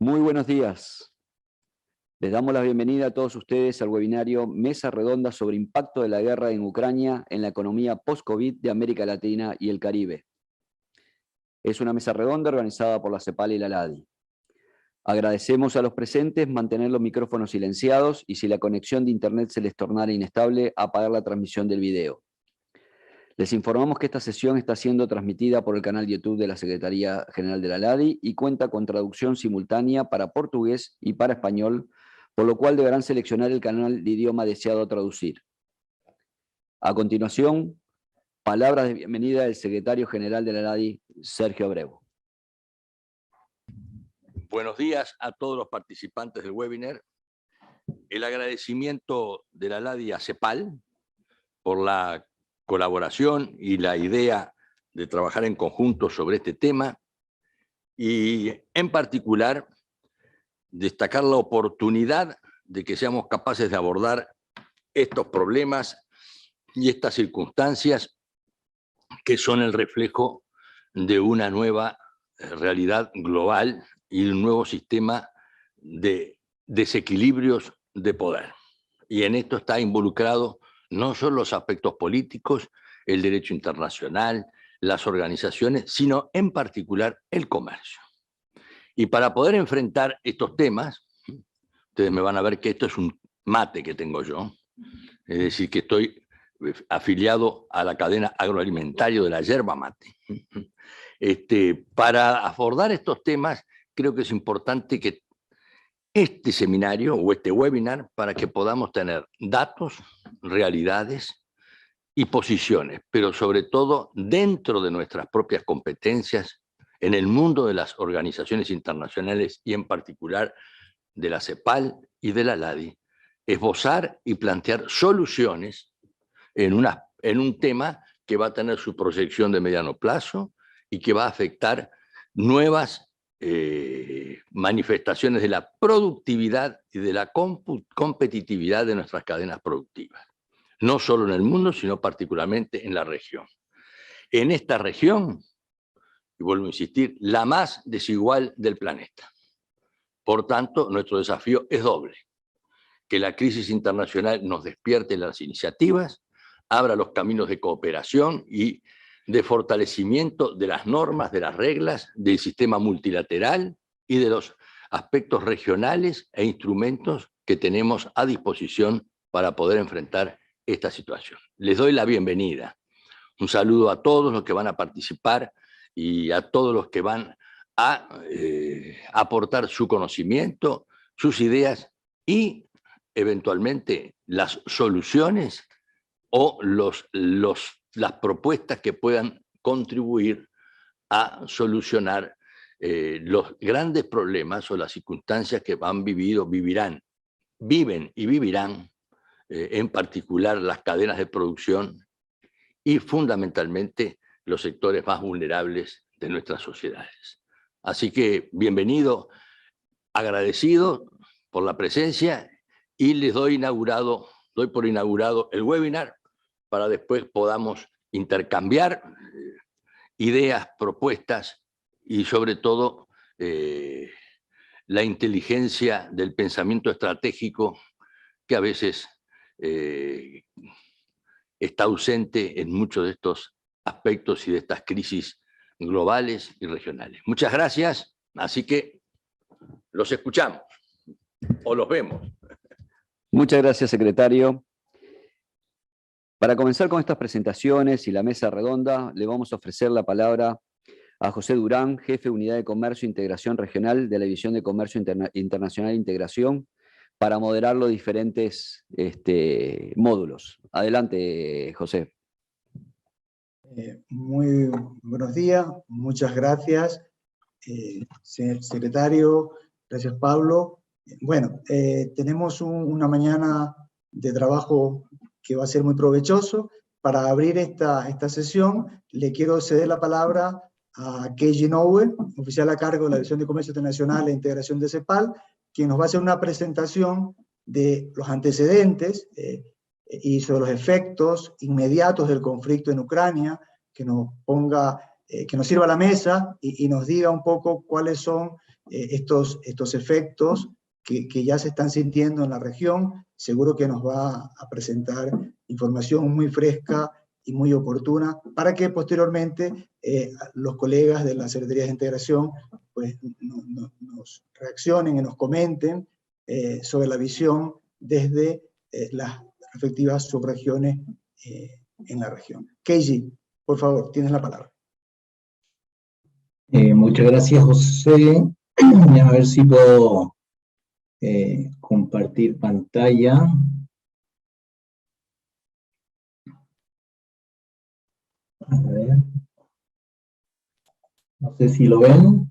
Muy buenos días. Les damos la bienvenida a todos ustedes al webinario Mesa Redonda sobre impacto de la guerra en Ucrania en la economía post-COVID de América Latina y el Caribe. Es una mesa redonda organizada por la CEPAL y la LADI. Agradecemos a los presentes mantener los micrófonos silenciados y si la conexión de internet se les tornara inestable, apagar la transmisión del video. Les informamos que esta sesión está siendo transmitida por el canal YouTube de la Secretaría General de la LADI y cuenta con traducción simultánea para portugués y para español, por lo cual deberán seleccionar el canal de idioma deseado traducir. A continuación, palabras de bienvenida del Secretario General de la LADI, Sergio Abreu. Buenos días a todos los participantes del webinar. El agradecimiento de la LADI a CEPAL por la colaboración y la idea de trabajar en conjunto sobre este tema y, en particular, destacar la oportunidad de que seamos capaces de abordar estos problemas y estas circunstancias que son el reflejo de una nueva realidad global y un nuevo sistema de desequilibrios de poder. Y en esto está involucrado no solo los aspectos políticos, el derecho internacional, las organizaciones, sino en particular el comercio. Y para poder enfrentar estos temas, ustedes me van a ver que esto es un mate que tengo yo, es decir, que estoy afiliado a la cadena agroalimentaria de la yerba mate. Para abordar estos temas, creo que es importante que este seminario o este webinar, para que podamos tener datos, realidades y posiciones, pero sobre todo dentro de nuestras propias competencias, en el mundo de las organizaciones internacionales y en particular de la CEPAL y de la LADI, esbozar y plantear soluciones en un tema que va a tener su proyección de mediano plazo y que va a afectar nuevas manifestaciones de la productividad y de la competitividad de nuestras cadenas productivas. No solo en el mundo, sino particularmente en la región. En esta región, y vuelvo a insistir, la más desigual del planeta. Por tanto, nuestro desafío es doble. Que la crisis internacional nos despierte las iniciativas, abra los caminos de cooperación y de fortalecimiento de las normas, de las reglas, del sistema multilateral y de los aspectos regionales e instrumentos que tenemos a disposición para poder enfrentar esta situación. Les doy la bienvenida. Un saludo a todos los que van a participar y a todos los que van a aportar su conocimiento, sus ideas y eventualmente las soluciones o las propuestas que puedan contribuir a solucionar los grandes problemas o las circunstancias que viven y vivirán, en particular las cadenas de producción y fundamentalmente los sectores más vulnerables de nuestras sociedades. Así que bienvenido, agradecido por la presencia y les doy por inaugurado el webinar para después podamos intercambiar ideas, propuestas y sobre todo la inteligencia del pensamiento estratégico que a veces está ausente en muchos de estos aspectos y de estas crisis globales y regionales. Muchas gracias, así que los escuchamos o los vemos. Muchas gracias, secretario. Para comenzar con estas presentaciones y la mesa redonda, le vamos a ofrecer la palabra a José Durán, jefe de Unidad de Comercio e Integración Regional de la División de Comercio Internacional e Integración, para moderar los diferentes módulos. Adelante, José. Muy buenos días, muchas gracias, secretario, gracias Pablo. Bueno, tenemos una mañana de trabajo que va a ser muy provechoso. Para abrir esta sesión, le quiero ceder la palabra a Keiji Inoue, oficial a cargo de la División de Comercio Internacional e Integración de CEPAL, quien nos va a hacer una presentación de los antecedentes y sobre los efectos inmediatos del conflicto en Ucrania, que nos sirva a la mesa y nos diga un poco cuáles son estos efectos que ya se están sintiendo en la región. Seguro que nos va a presentar información muy fresca y muy oportuna para que posteriormente los colegas de la Secretaría de Integración pues, nos reaccionen y nos comenten sobre la visión desde las respectivas subregiones en la región. Keiji, por favor, tienes la palabra. Muchas gracias, José. A ver si puedo compartir pantalla. A ver. No sé si lo ven.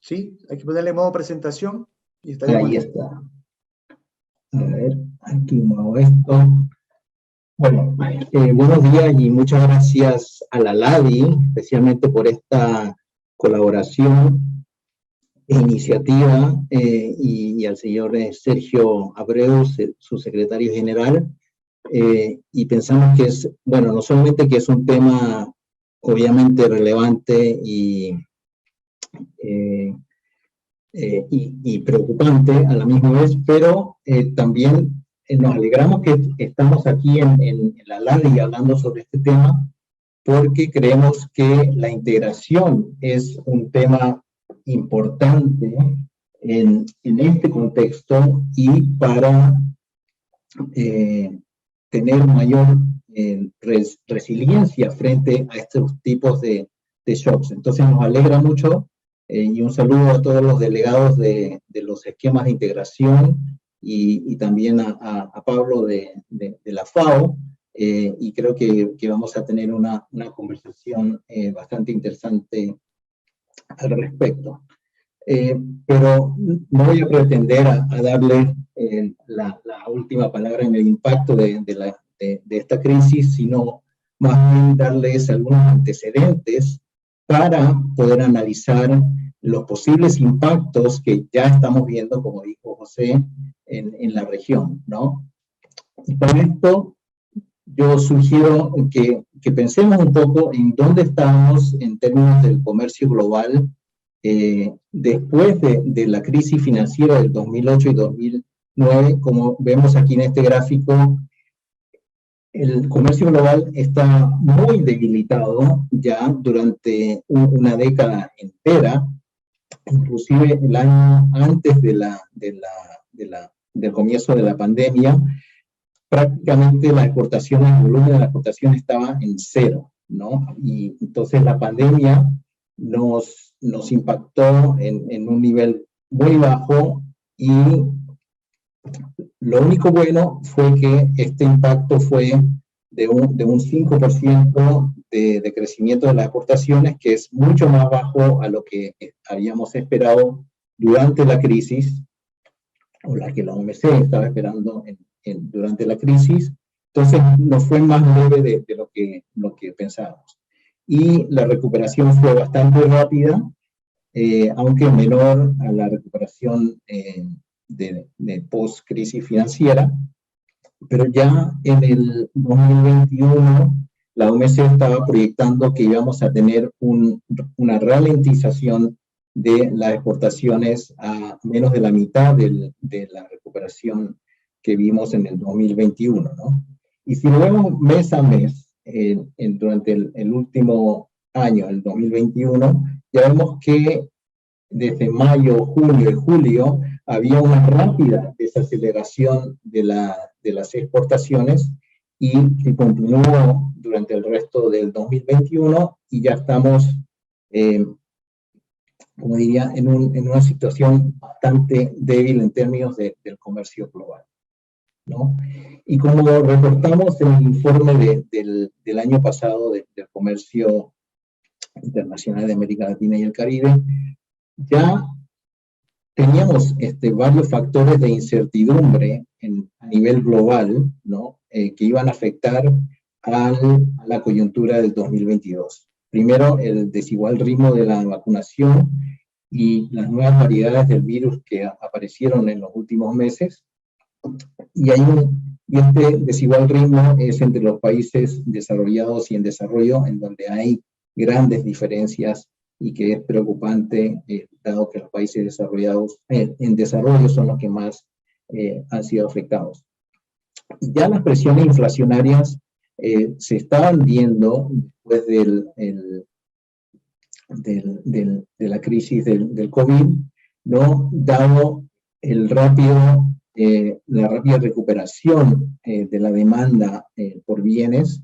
Sí, hay que ponerle modo presentación. Y Ahí está. A ver, aquí muevo esto. Bueno, buenos días y muchas gracias a la LADI, especialmente por esta colaboración e iniciativa, y al señor Sergio Abreu, su secretario general, y pensamos que es, bueno, no solamente que es un tema obviamente relevante y preocupante a la misma vez, pero también nos alegramos que estamos aquí en la LADI hablando sobre este tema, porque creemos que la integración es un tema importante en este contexto y para tener mayor resiliencia frente a estos tipos de shocks. Entonces nos alegra mucho, y un saludo a todos los delegados de los esquemas de integración y también a Pablo de la FAO, y creo que vamos a tener una conversación bastante interesante al respecto. Pero no voy a pretender a darle la última palabra en el impacto de esta crisis, sino más bien darles algunos antecedentes para poder analizar los posibles impactos que ya estamos viendo, como dijo José, en la región, ¿no? Y con esto yo sugiero que pensemos un poco en dónde estamos en términos del comercio global después de la crisis financiera del 2008 y 2009. Como vemos aquí en este gráfico, el comercio global está muy debilitado ya durante una década entera, inclusive el año antes del comienzo de la pandemia. Prácticamente la exportación, el volumen de la exportación estaba en cero, ¿no? Y entonces la pandemia nos impactó en un nivel muy bajo, y lo único bueno fue que este impacto fue de un 5% de crecimiento de las exportaciones, que es mucho más bajo a lo que habíamos esperado durante la crisis, o la que la OMC estaba esperando durante la crisis. Entonces nos fue más leve de lo que pensábamos. Y la recuperación fue bastante rápida, aunque menor a la recuperación de post-crisis financiera, pero ya en el 2021 la OMC estaba proyectando que íbamos a tener una ralentización de las exportaciones a menos de la mitad de la recuperación que vimos en el 2021, ¿no? Y si lo vemos mes a mes, durante el último año, el 2021, ya vemos que desde mayo, junio y julio había una rápida desaceleración de las exportaciones, y que continuó durante el resto del 2021, y ya estamos, como diría, en una situación bastante débil en términos del comercio global, ¿no? Y como reportamos en el informe del año pasado del comercio internacional de América Latina y el Caribe, ya teníamos varios factores de incertidumbre a nivel global, ¿no? Que iban a afectar a la coyuntura del 2022. Primero, el desigual ritmo de la vacunación y las nuevas variedades del virus que aparecieron en los últimos meses. Y este desigual ritmo es entre los países desarrollados y en desarrollo, en donde hay grandes diferencias y que es preocupante, dado que los países desarrollados, en desarrollo son los que más han sido afectados. Ya las presiones inflacionarias se estaban viendo después de la crisis del COVID, ¿no? Dado la rápida recuperación de la demanda por bienes,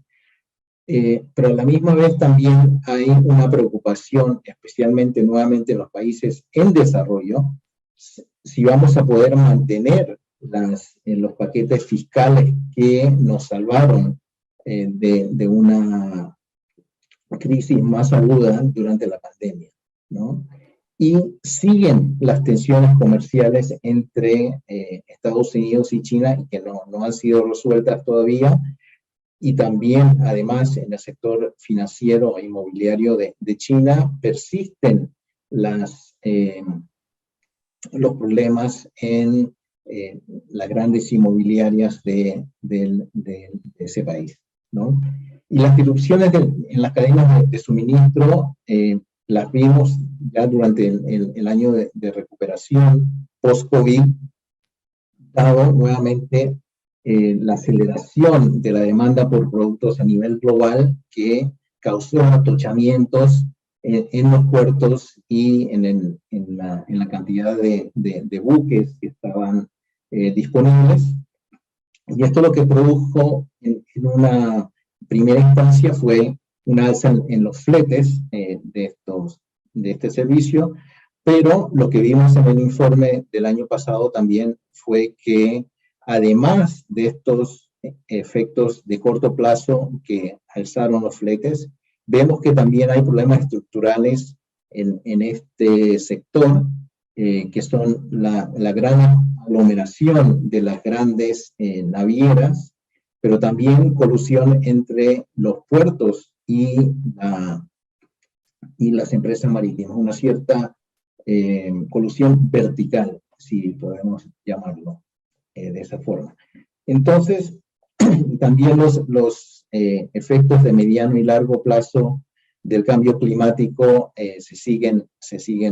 pero a la misma vez también hay una preocupación, especialmente nuevamente en los países en desarrollo, si vamos a poder mantener los paquetes fiscales que nos salvaron de una crisis más aguda durante la pandemia, ¿no? Y siguen las tensiones comerciales entre Estados Unidos y China, y que no han sido resueltas todavía, y también, además, en el sector financiero e inmobiliario de China, persisten los problemas en las grandes inmobiliarias de ese país, ¿no? Y las disrupciones en las cadenas de suministro las vimos ya durante el año de recuperación post-COVID, dado nuevamente la aceleración de la demanda por productos a nivel global, que causó atochamientos en los puertos y en la cantidad de buques que estaban disponibles. Y esto lo que produjo en una primera instancia fue una alza en los fletes de este servicio, pero lo que vimos en el informe del año pasado también fue que, además de estos efectos de corto plazo que alzaron los fletes, vemos que también hay problemas estructurales en este sector, que son la gran aglomeración de las grandes navieras, pero también colusión entre los puertos y las empresas marítimas, una cierta colusión vertical, si podemos llamarlo de esa forma. Entonces, también los efectos de mediano y largo plazo del cambio climático se siguen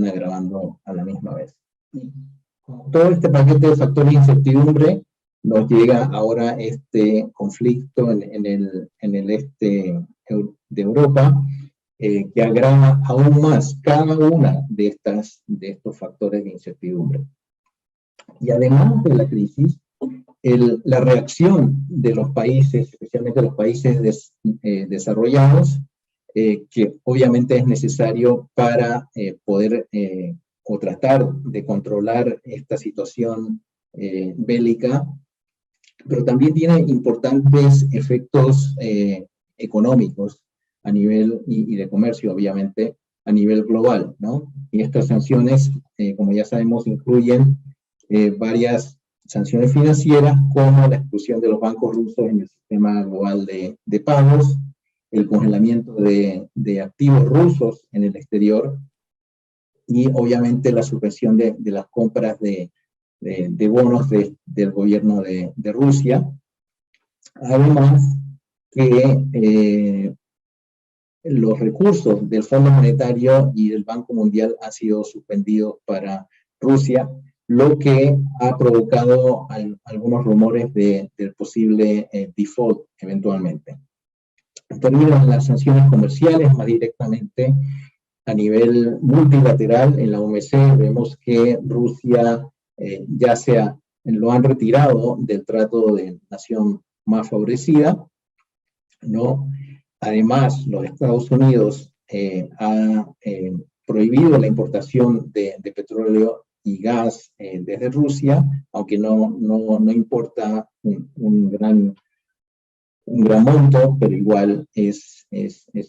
agravando a la misma vez. Todo este paquete de factores de incertidumbre nos llega ahora este conflicto en el este de Europa, que agrava aún más cada una de estos factores de incertidumbre. Y además de la crisis, la reacción de los países, especialmente los países desarrollados, que obviamente es necesario para poder o tratar de controlar esta situación bélica, pero también tiene importantes efectos económicos a nivel, y de comercio, obviamente, a nivel global, ¿no? Y estas sanciones, como ya sabemos, incluyen varias sanciones financieras, como la exclusión de los bancos rusos en el sistema global de pagos, el congelamiento de activos rusos en el exterior, y obviamente la suspensión de las compras de bonos del gobierno de Rusia. Además que los recursos del Fondo Monetario y del Banco Mundial han sido suspendidos para Rusia, lo que ha provocado algunos rumores del posible default eventualmente. En términos de las sanciones comerciales, más directamente a nivel multilateral, en la OMC vemos que Rusia lo han retirado del trato de nación más favorecida, ¿no? Además, los Estados Unidos han prohibido la importación de petróleo y gas desde Rusia, aunque no importa un gran monto, pero igual es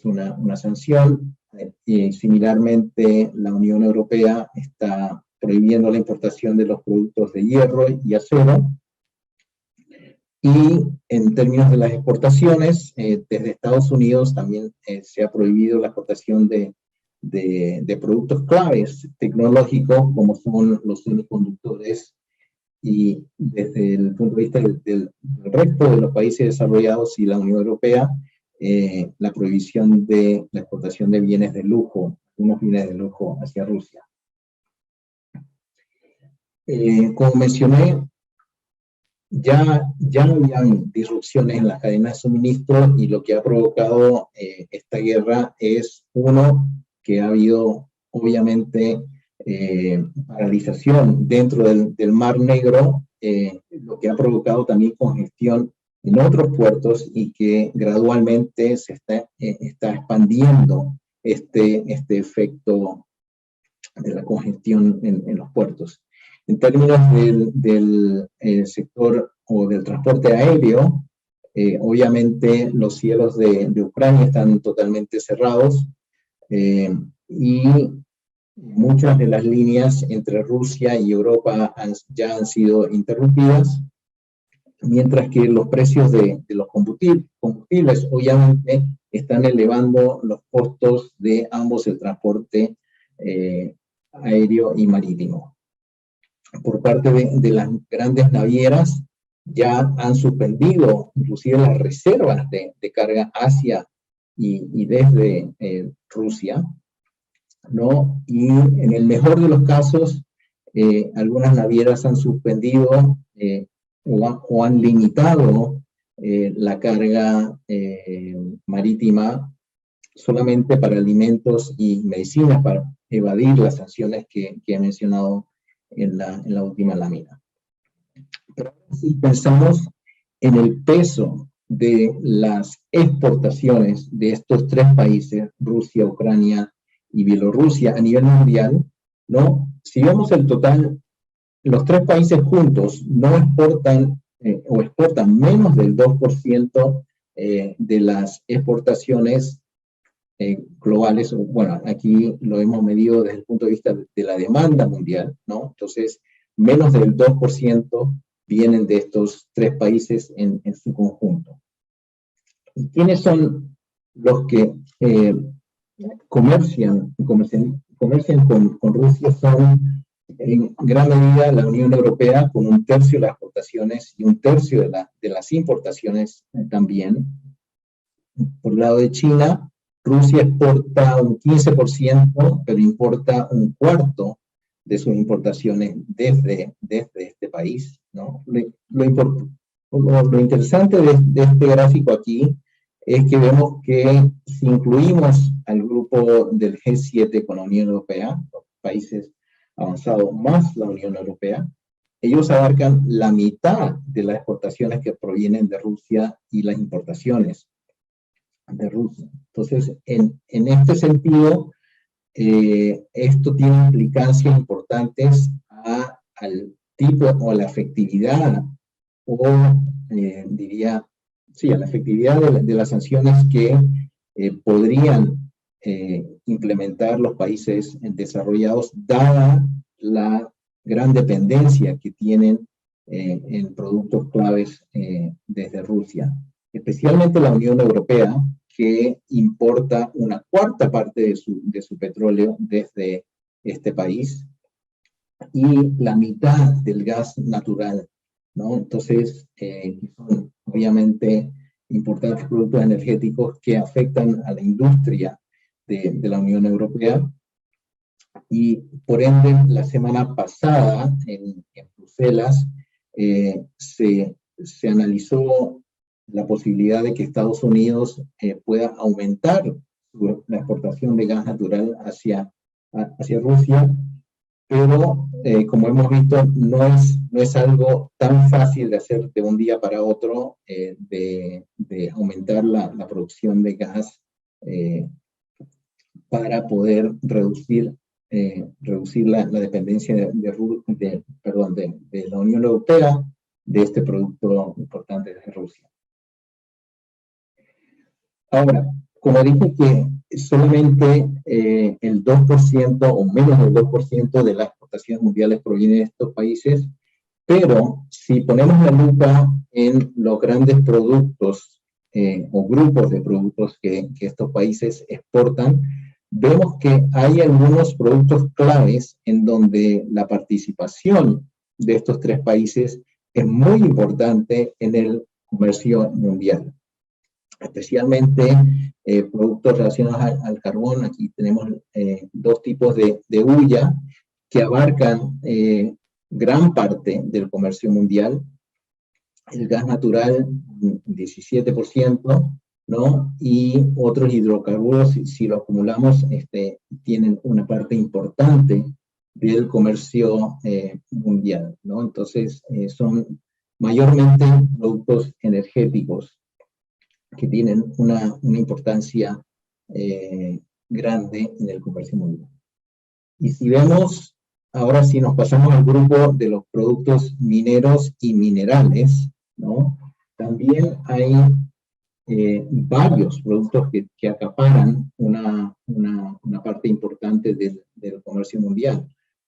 una sanción. Similarmente, la Unión Europea está prohibiendo la importación de los productos de hierro y acero. Y en términos de las exportaciones, desde Estados Unidos también se ha prohibido la exportación de productos claves tecnológicos, como son los semiconductores, y desde el punto de vista del resto de los países desarrollados y la Unión Europea, la prohibición de la exportación de bienes de lujo unos bienes de lujo hacia Rusia. Como mencioné, ya habían disrupciones en las cadenas de suministro, y lo que ha provocado esta guerra es, uno, que ha habido obviamente paralización dentro del Mar Negro, lo que ha provocado también congestión en otros puertos, y que gradualmente se está expandiendo este efecto de la congestión en los puertos. En términos del sector o del transporte aéreo, obviamente los cielos de Ucrania están totalmente cerrados, y muchas de las líneas entre Rusia y Europa ya han sido interrumpidas, mientras que los precios de los combustibles obviamente están elevando los costos de ambos, el transporte aéreo y marítimo. Por parte de las grandes navieras, ya han suspendido inclusive las reservas de carga hacia y desde Rusia, ¿no? Y en el mejor de los casos, algunas navieras han suspendido o han limitado la carga marítima solamente para alimentos y medicinas, para evadir las sanciones que he mencionado en la última lámina. Pero si pensamos en el peso de las exportaciones de estos tres países, Rusia, Ucrania y Bielorrusia, a nivel mundial, ¿no? Si vemos el total, los tres países juntos no exportan o exportan menos del 2% de las exportaciones globales. Bueno, aquí lo hemos medido desde el punto de vista de la demanda mundial, ¿no? Entonces, menos del 2% vienen de estos tres países en su conjunto. ¿Y quiénes son los que comercian con Rusia? Son en gran medida la Unión Europea, con 1/3 de las exportaciones y 1/3 de las importaciones también. Por el lado de China, Rusia exporta un 15%, pero importa 1/4 de sus importaciones desde este país, ¿no? Lo interesante de este gráfico aquí es que vemos que si incluimos al grupo del G7 con la Unión Europea, los países avanzados más la Unión Europea, ellos abarcan la mitad de las exportaciones que provienen de Rusia y las importaciones de Rusia. Entonces, en este sentido, esto tiene implicancias importantes al tipo o a la efectividad, o diría, sí, a la efectividad de las sanciones que podrían implementar los países desarrollados, dada la gran dependencia que tienen en productos claves desde Rusia. Especialmente la Unión Europea, que importa 1/4 parte de su petróleo desde este país, y la mitad del gas natural, ¿no? Entonces, son obviamente importantes productos energéticos que afectan a la industria de la Unión Europea. Y por ende, la semana pasada en Bruselas se analizó la posibilidad de que Estados Unidos pueda aumentar la exportación de gas natural hacia Rusia, pero como hemos visto, no es algo tan fácil de hacer de un día para otro, de aumentar la producción de gas para poder reducir la dependencia de la Unión Europea de este producto importante de Rusia. Ahora, como dije que solamente el 2% o menos del 2% de las exportaciones mundiales proviene de estos países, pero si ponemos la lupa en los grandes productos o grupos de productos que estos países exportan, vemos que hay algunos productos claves en donde la participación de estos tres países es muy importante en el comercio mundial. especialmente productos relacionados al carbón. Aquí tenemos dos tipos de hulla que abarcan gran parte del comercio mundial. El gas natural, 17%, ¿no? Y otros hidrocarburos, si lo acumulamos, tienen una parte importante del comercio mundial, ¿no? Entonces, son mayormente productos energéticos que tienen una importancia grande en el comercio mundial. Y si vemos, ahora si nos pasamos al grupo de los productos mineros y minerales, ¿no? También hay varios productos que acaparan una parte importante del comercio mundial.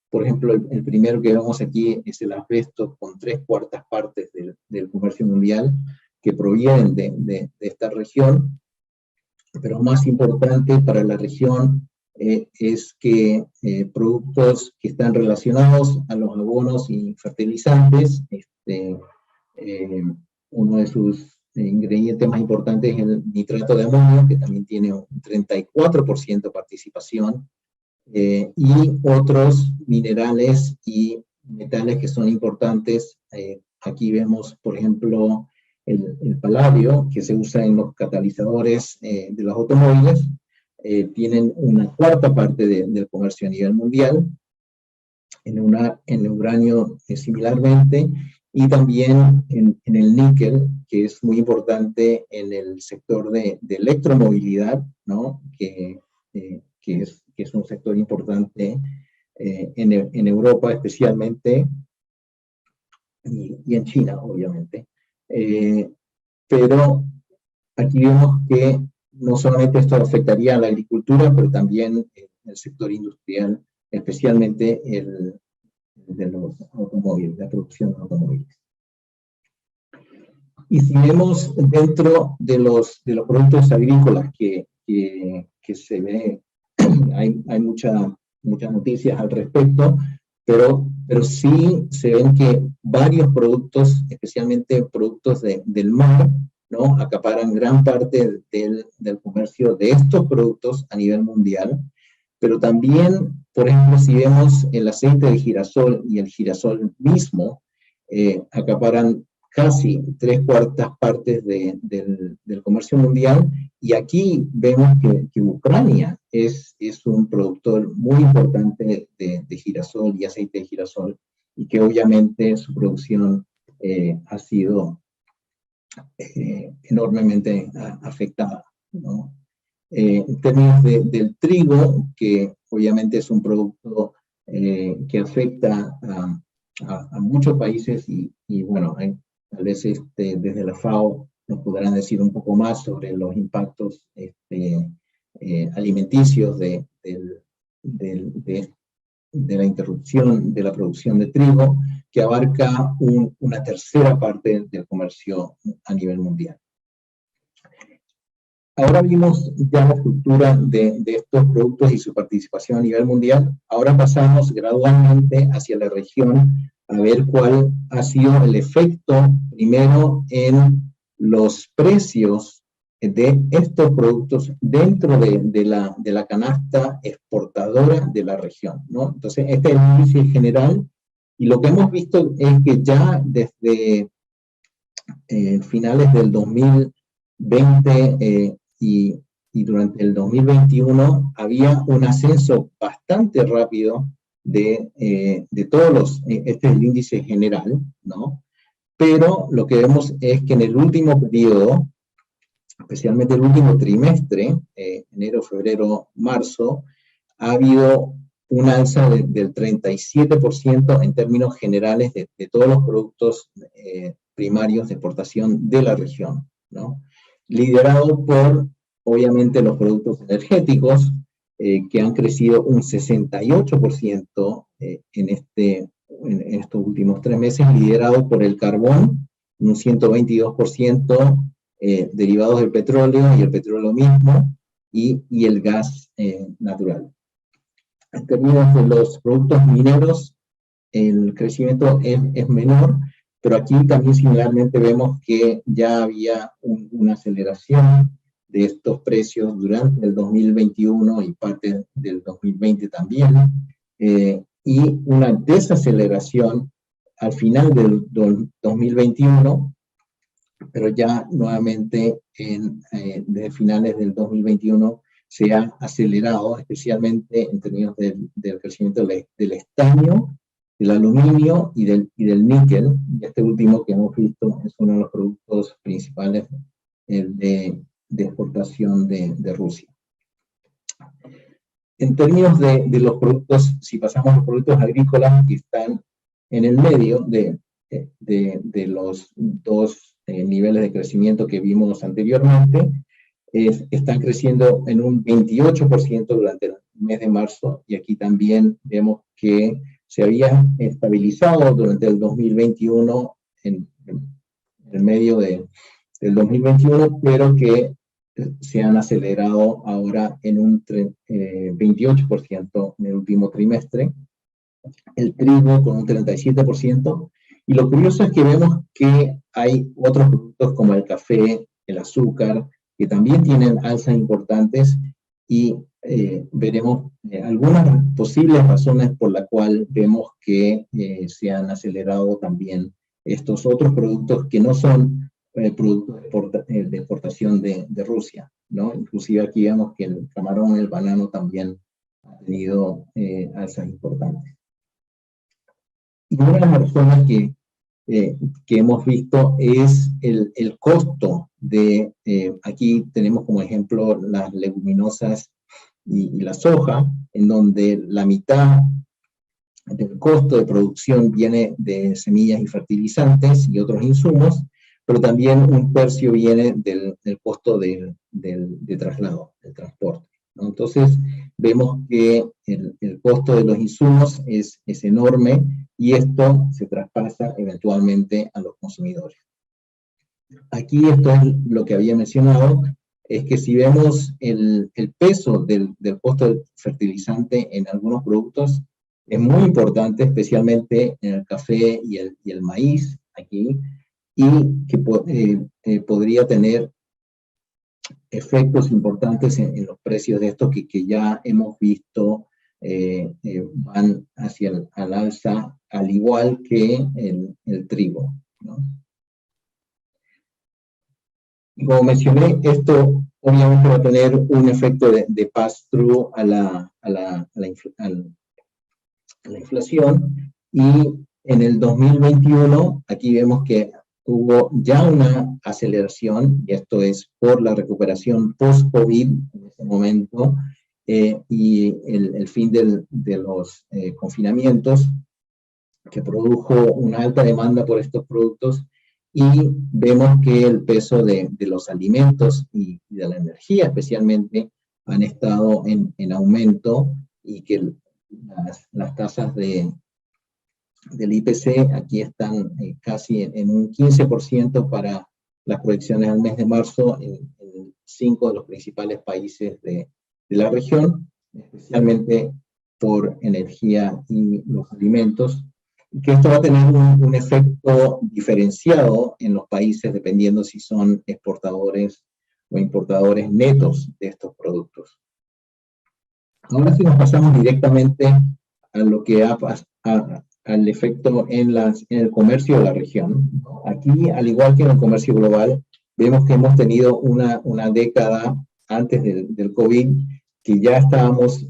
Por ejemplo, el primero que vemos aquí es el asbesto, con 3/4 partes del comercio mundial que provienen de esta región. Pero más importante para la región es que productos que están relacionados a los abonos y fertilizantes, uno de sus ingredientes más importantes es el nitrato de amonio, que también tiene un 34% de participación, y otros minerales y metales que son importantes. Aquí vemos, por ejemplo, el paladio, que se usa en los catalizadores de los automóviles. Tienen una 1/4 parte del comercio a nivel mundial, en el uranio similarmente, y también en el níquel, que es muy importante en el sector de electromovilidad, ¿no? que es un sector importante en Europa especialmente, y en China, obviamente. Pero aquí vemos que no solamente esto afectaría a la agricultura, pero también el sector industrial, especialmente el de los automóviles, la producción de automóviles. Y si vemos dentro de los productos agrícolas que se ve, hay muchas noticias al respecto, pero sí se ven que varios productos, especialmente productos del mar, ¿no? Acaparan gran parte del comercio de estos productos a nivel mundial. Pero también, por ejemplo, si vemos el aceite de girasol y el girasol mismo, acaparan casi 3/4 partes del comercio mundial, y aquí vemos que Ucrania es un productor muy importante de girasol y aceite de girasol, y que obviamente su producción ha sido enormemente afectada, ¿no? En términos del trigo, que obviamente es un producto que afecta a muchos países, y bueno, tal vez desde la FAO nos podrán decir un poco más sobre los impactos alimenticios de la interrupción de la producción de trigo, que abarca una 1/3 parte del comercio a nivel mundial. Ahora vimos ya la estructura de estos productos y su participación a nivel mundial. Ahora pasamos gradualmente hacia la región a ver cuál ha sido el efecto, primero, en los precios de estos productos dentro de la canasta exportadora de la región, ¿no? Entonces, este es el índice general, y lo que hemos visto es que ya desde finales del 2020 y durante el 2021 había un ascenso bastante rápido de todos este es el índice general, ¿no? Pero lo que vemos es que en el último periodo, especialmente el último trimestre, enero, febrero, marzo, ha habido un alza del 37% en términos generales de todos los productos primarios de exportación de la región, ¿no? Liderado por, obviamente, los productos energéticos, que han crecido un 68% en estos últimos 3 meses, liderado por el carbón, un 122%, derivados del petróleo y el petróleo mismo, y el gas natural. En términos de los productos mineros, el crecimiento es menor, pero aquí también similarmente vemos que ya había una aceleración de estos precios durante el 2021 y parte del 2020 también, y una desaceleración al final del 2021, pero ya nuevamente de finales del 2021 se ha acelerado, especialmente en términos del crecimiento del estaño, del aluminio y del níquel. Y este último que hemos visto es uno de los productos principales de exportación de Rusia. En términos de los productos, si pasamos a los productos agrícolas que están en el medio de los dos niveles de crecimiento que vimos anteriormente, están creciendo en un 28% durante el mes de marzo, y aquí también vemos que se había estabilizado durante el 2021, en el medio del 2021, pero que se han acelerado ahora en un 28% en el último trimestre, el trigo con un 37%, y lo curioso es que vemos que hay otros productos como el café, el azúcar, que también tienen alzas importantes, y veremos algunas posibles razones por las cuales vemos que se han acelerado también estos otros productos que no son productos de exportación de Rusia, ¿no? Inclusive aquí vemos que el camarón y el banano también han tenido alzas importantes. Y una de las razones que hemos visto es el costo de, aquí tenemos como ejemplo las leguminosas y la soja, en donde la mitad del costo de producción viene de semillas y fertilizantes y otros insumos, pero también un tercio viene del costo de traslado, del transporte, ¿no? Entonces, vemos que el costo de los insumos es enorme, y esto se traspasa eventualmente a los consumidores. Aquí esto es lo que había mencionado, es que si vemos el peso del costo del fertilizante en algunos productos, es muy importante, especialmente en el café y el maíz, aquí, y que podría tener efectos importantes en los precios de estos que ya hemos visto van hacia al alza, al igual que el trigo, ¿no? Y como mencioné, esto obviamente va a tener un efecto de pass-through a la inflación, y en el 2021 aquí vemos que hubo ya una aceleración, y esto es por la recuperación post-COVID en ese momento, y el fin de los confinamientos, que produjo una alta demanda por estos productos, y vemos que el peso de los alimentos y de la energía especialmente han estado en aumento, y que las tasas del IPC aquí están casi en un 15% para las proyecciones al mes de marzo en 5 de los principales países de la región, especialmente por energía y los alimentos, y que esto va a tener un efecto diferenciado en los países dependiendo si son exportadores o importadores netos de estos productos. Ahora si nos pasamos directamente a lo que al efecto en el comercio de la región. Aquí, al igual que en el comercio global, vemos que hemos tenido una década antes del COVID, que ya estábamos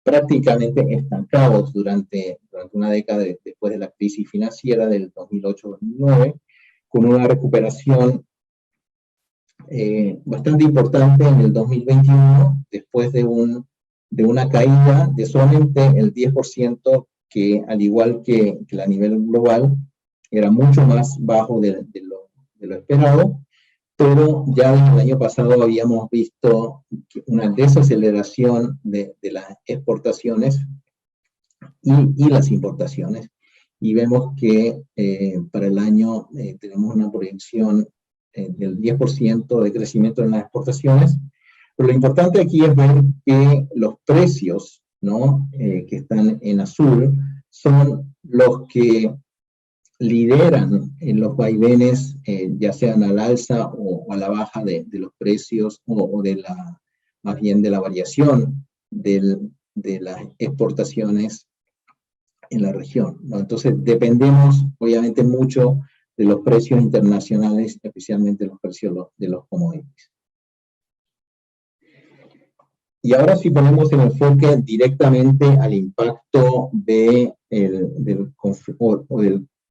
prácticamente estancados durante una década después de la crisis financiera del 2008-2009, con una recuperación bastante importante en el 2021, después de una caída de solamente el 10%, que al igual que a nivel global, era mucho más bajo de lo esperado, pero ya desde el año pasado habíamos visto una desaceleración de las exportaciones y las importaciones, y vemos que para el año tenemos una proyección del 10% de crecimiento en las exportaciones, pero lo importante aquí es ver que los precios, ¿no? Que están en azul son los que lideran en los vaivenes, ya sean al alza o a la baja de los precios o de más bien de la variación de las exportaciones en la región, ¿no? Entonces dependemos obviamente mucho de los precios internacionales, especialmente los precios de los commodities. Y ahora si ponemos el enfoque directamente al impacto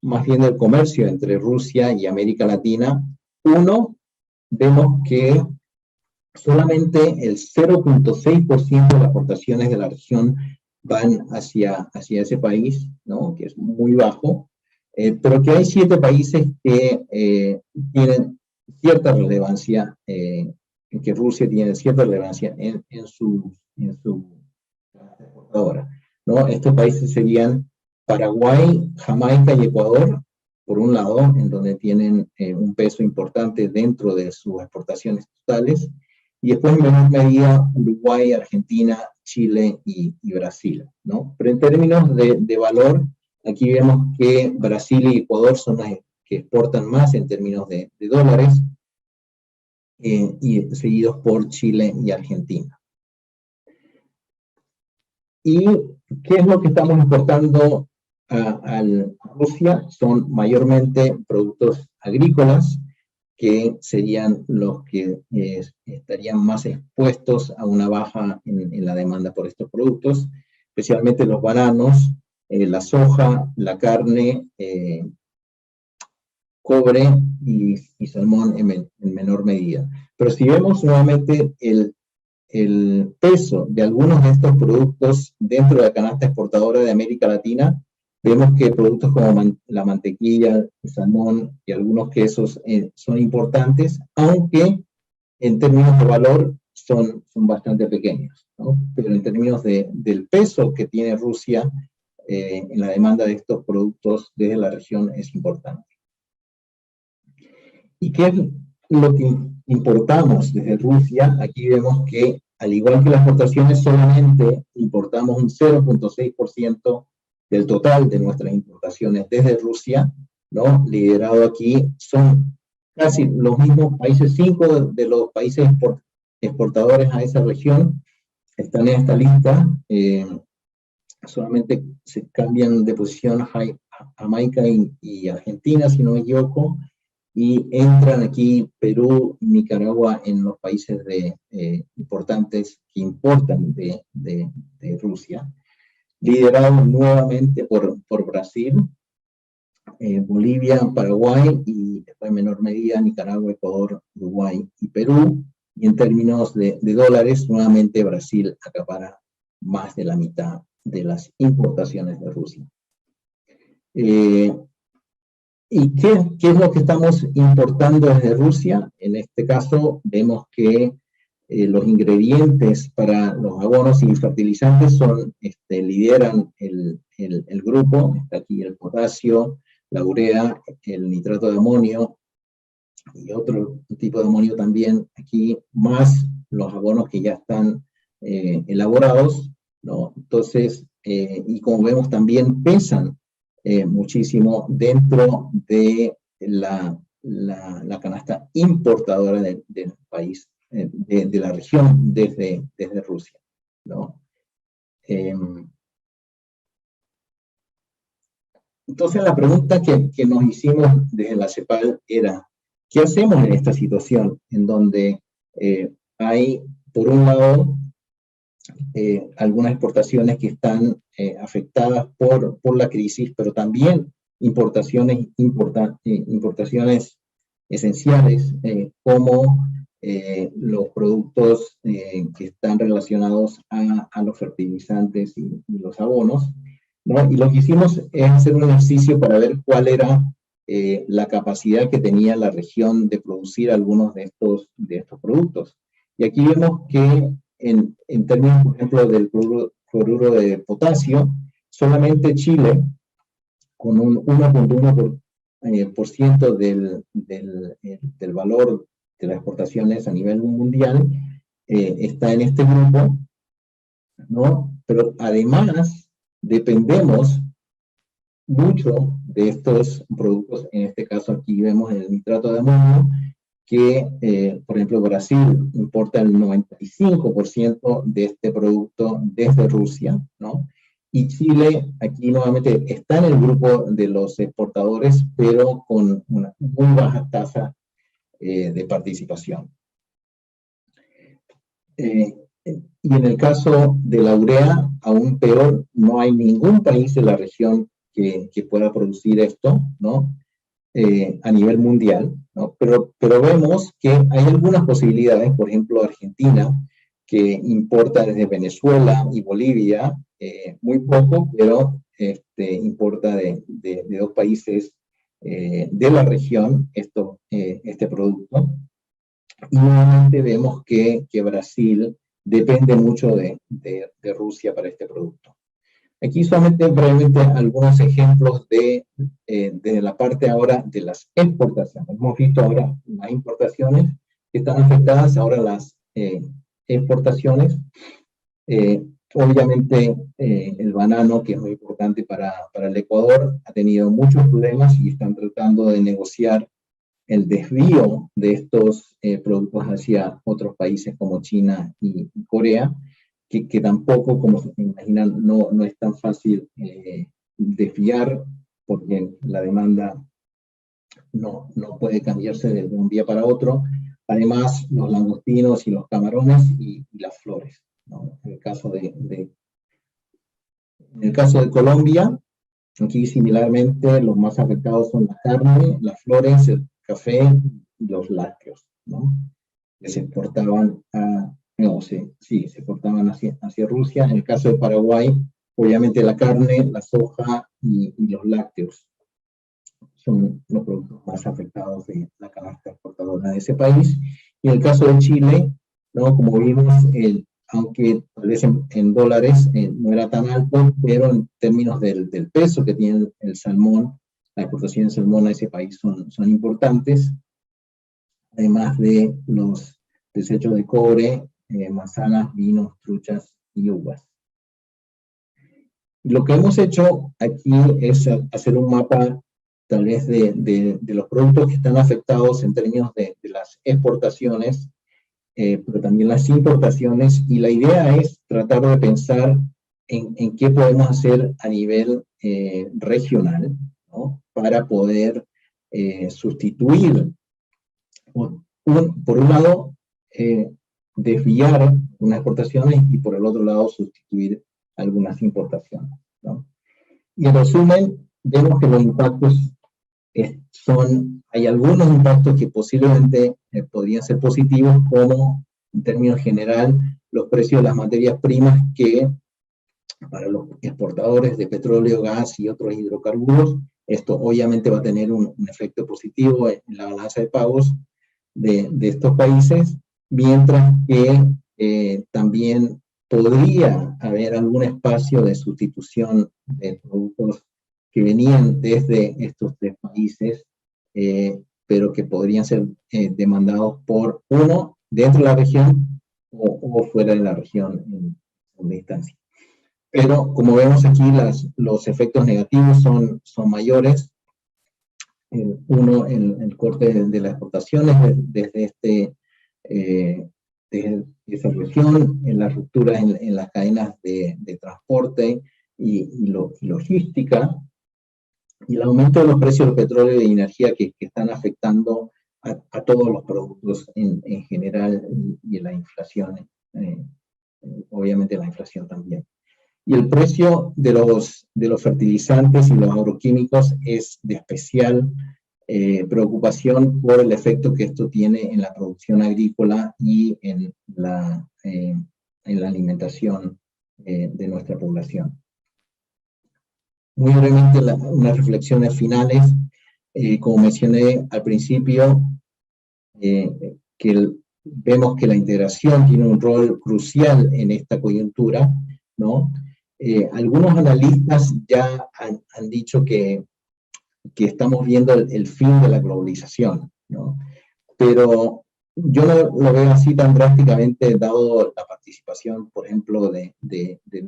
más bien del comercio entre Rusia y América Latina, vemos que solamente el 0.6% de las exportaciones de la región van hacia ese país, ¿no? Que es muy bajo, pero que hay 7 países que tienen cierta relevancia, que Rusia tiene cierta relevancia en su exportadora, ¿no? Estos países serían Paraguay, Jamaica y Ecuador, por un lado, en donde tienen un peso importante dentro de sus exportaciones totales, y después en menor medida Uruguay, Argentina, Chile y Brasil, ¿no? Pero en términos de valor, aquí vemos que Brasil y Ecuador son las que exportan más en términos de dólares, y seguidos por Chile y Argentina. ¿Y qué es lo que estamos importando a Rusia? Son mayormente productos agrícolas, que serían los que estarían más expuestos a una baja en la demanda por estos productos, especialmente los bananos, la soja, la carne, cobre y salmón en menor medida. Pero si vemos nuevamente el peso de algunos de estos productos dentro de la canasta exportadora de América Latina, vemos que productos como la mantequilla, el salmón y algunos quesos son importantes, aunque en términos de valor son bastante pequeños, ¿no? Pero en términos del peso que tiene Rusia en la demanda de estos productos desde la región es importante. ¿Y qué es lo que importamos desde Rusia? Aquí vemos que, al igual que las exportaciones, solamente importamos un 0.6% del total de nuestras importaciones desde Rusia, ¿no? Liderado aquí son casi los mismos países, 5 de los países exportadores a esa región están en esta lista, solamente se cambian de posición Jamaica y Argentina, si no me equivoco, y entran aquí Perú y Nicaragua en los países importantes que importan de Rusia, liderados nuevamente por Brasil, Bolivia, Paraguay y después en menor medida Nicaragua, Ecuador, Uruguay y Perú. Y en términos de dólares, nuevamente Brasil acapara más de la mitad de las importaciones de Rusia. ¿Y qué es lo que estamos importando desde Rusia? En este caso vemos que los ingredientes para los abonos y fertilizantes lideran el grupo. Está aquí el potasio, la urea, el nitrato de amonio y otro tipo de amonio también aquí, más los abonos que ya están elaborados, ¿no? Entonces, y como vemos también pesan muchísimo dentro de la canasta importadora del país, de la región desde Rusia, ¿no? Entonces la pregunta que nos hicimos desde la CEPAL era, ¿qué hacemos en esta situación en donde hay, por un lado, algunas exportaciones que están afectadas por la crisis, pero también importaciones esenciales como los productos que están relacionados a los fertilizantes y los abonos, ¿no? Y lo que hicimos es hacer un ejercicio para ver cuál era la capacidad que tenía la región de producir algunos de estos productos. Y aquí vemos que en términos, por ejemplo, del cloruro de potasio, solamente Chile, con un 1.1% del valor de las exportaciones a nivel mundial, está en este grupo, ¿no? Pero además dependemos mucho de estos productos, en este caso aquí vemos el nitrato de amonio, que, por ejemplo, Brasil importa el 95% de este producto desde Rusia, ¿no? Y Chile, aquí nuevamente, está en el grupo de los exportadores, pero con una muy baja tasa de participación. Y en el caso de la urea, aún peor, no hay ningún país de la región que pueda producir esto, ¿no? A nivel mundial, ¿no? Pero vemos que hay algunas posibilidades, por ejemplo, Argentina, que importa desde Venezuela y Bolivia, muy poco, pero importa de dos países de la región este producto. Y nuevamente vemos que Brasil depende mucho de Rusia para este producto. Aquí solamente brevemente algunos ejemplos de la parte ahora de las exportaciones. Hemos visto ahora las importaciones que están afectadas, ahora las exportaciones. Obviamente el banano, que es muy importante para el Ecuador, ha tenido muchos problemas y están tratando de negociar el desvío de estos productos hacia otros países como China y Corea, que tampoco, como se imaginan, no es tan fácil desviar, porque la demanda no puede cambiarse de un día para otro. Además, los langostinos y los camarones y las flores, ¿no? En el caso de Colombia, aquí similarmente los más afectados son la carne, las flores, el café y los lácteos, ¿no? Que se exportaban se exportaban hacia Rusia. En el caso de Paraguay, obviamente la carne, la soja y los lácteos son los productos más afectados de la canasta exportadora de ese país. Y en el caso de Chile, ¿no? Como vimos, aunque tal vez en dólares no era tan alto, pero en términos del peso que tiene el salmón, la exportación de salmón a ese país son importantes, además de los desechos de cobre, manzanas, vinos, truchas y uvas. Lo que hemos hecho aquí es hacer un mapa tal vez de los productos que están afectados en términos de las exportaciones, pero también las importaciones, y la idea es tratar de pensar en qué podemos hacer a nivel regional, ¿no? Para poder sustituir, por un lado, desviar unas exportaciones y por el otro lado sustituir algunas importaciones, ¿no? Y en resumen, vemos que los impactos hay algunos impactos que posiblemente podrían ser positivos, como en términos general los precios de las materias primas, que para los exportadores de petróleo, gas y otros hidrocarburos, esto obviamente va a tener un efecto positivo en la balanza de pagos de estos países, mientras que también podría haber algún espacio de sustitución de productos que venían desde estos tres países, pero que podrían ser demandados por uno dentro de la región o fuera de la región en segunda instancia. Pero como vemos aquí, los efectos negativos son mayores. Uno, el corte de las exportaciones desde esa región, en las rupturas en las cadenas de transporte y logística, y el aumento de los precios del petróleo y de energía que están afectando a todos los productos en general, y la inflación, obviamente la inflación también. Y el precio de los fertilizantes y los agroquímicos es de especial preocupación por el efecto que esto tiene en la producción agrícola y en la alimentación de nuestra población. Muy brevemente, unas reflexiones finales. Como mencioné al principio, vemos que la integración tiene un rol crucial en esta coyuntura, ¿no? Algunos analistas ya han dicho que estamos viendo el fin de la globalización, ¿no? Pero yo no lo veo así tan drásticamente, dado la participación, por ejemplo, de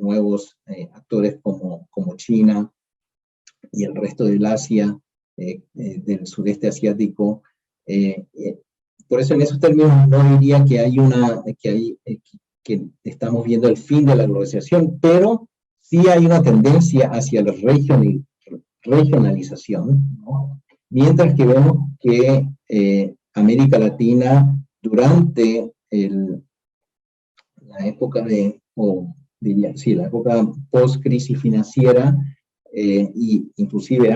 nuevos actores como China y el resto del Asia, del sudeste asiático. Por eso en esos términos no diría que hay que estamos viendo el fin de la globalización, pero sí hay una tendencia hacia la regionalización, ¿no? Mientras que vemos que América Latina, durante la época la época post-crisis financiera, y inclusive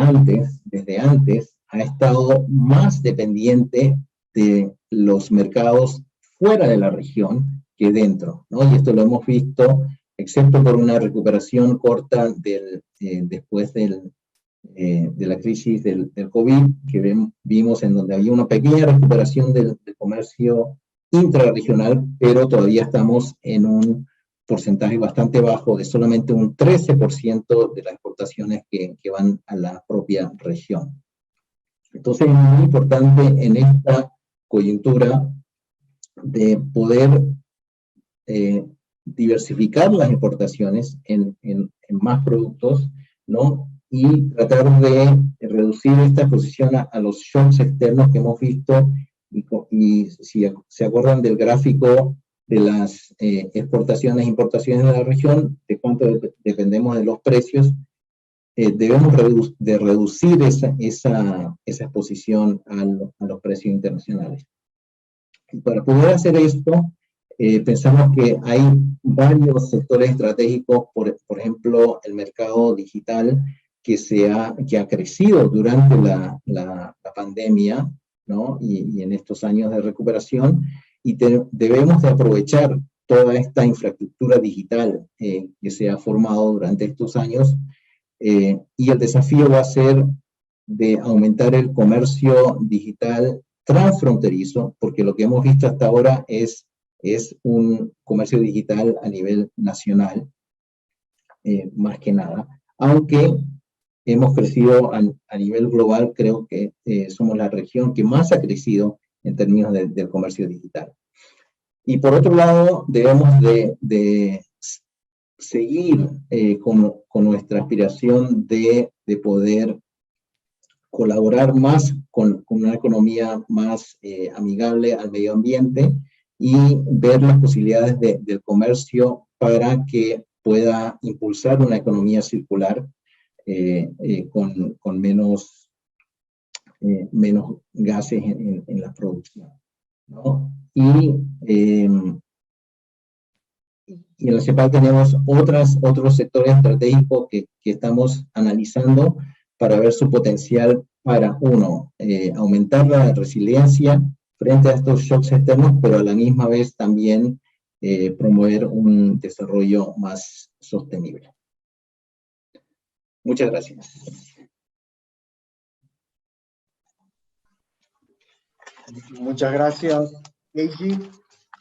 desde antes, ha estado más dependiente de los mercados fuera de la región que dentro, ¿no? Y esto lo hemos visto, excepto por una recuperación corta después de la crisis del COVID, que vimos en donde había una pequeña recuperación del comercio intrarregional, pero todavía estamos en un porcentaje bastante bajo de solamente un 13% de las exportaciones que van a la propia región. Entonces es muy importante en esta coyuntura de poder diversificar las exportaciones en más productos, ¿no? Y tratar de reducir esta exposición a los shocks externos que hemos visto, y si se acuerdan del gráfico de las exportaciones e importaciones de la región, de cuánto dependemos de los precios, debemos reducir esa exposición a los precios internacionales. Y para poder hacer esto, pensamos que hay varios sectores estratégicos, por ejemplo, el mercado digital, que ha crecido durante la pandemia, ¿no? Y en estos años de recuperación, y debemos de aprovechar toda esta infraestructura digital que se ha formado durante estos años, y el desafío va a ser de aumentar el comercio digital transfronterizo, porque lo que hemos visto hasta ahora es un comercio digital a nivel nacional, más que nada, aunque hemos crecido a nivel global. Creo que somos la región que más ha crecido en términos del comercio digital. Y por otro lado, debemos de seguir con nuestra aspiración de poder colaborar más con una economía más amigable al medio ambiente, y ver las posibilidades del comercio para que pueda impulsar una economía circular con menos gases en la producción, ¿no? Y en la CEPAL tenemos otros sectores estratégicos que estamos analizando para ver su potencial para, uno, aumentar la resiliencia frente a estos shocks externos, pero a la misma vez también promover un desarrollo más sostenible. Muchas gracias. Muchas gracias, Keiji,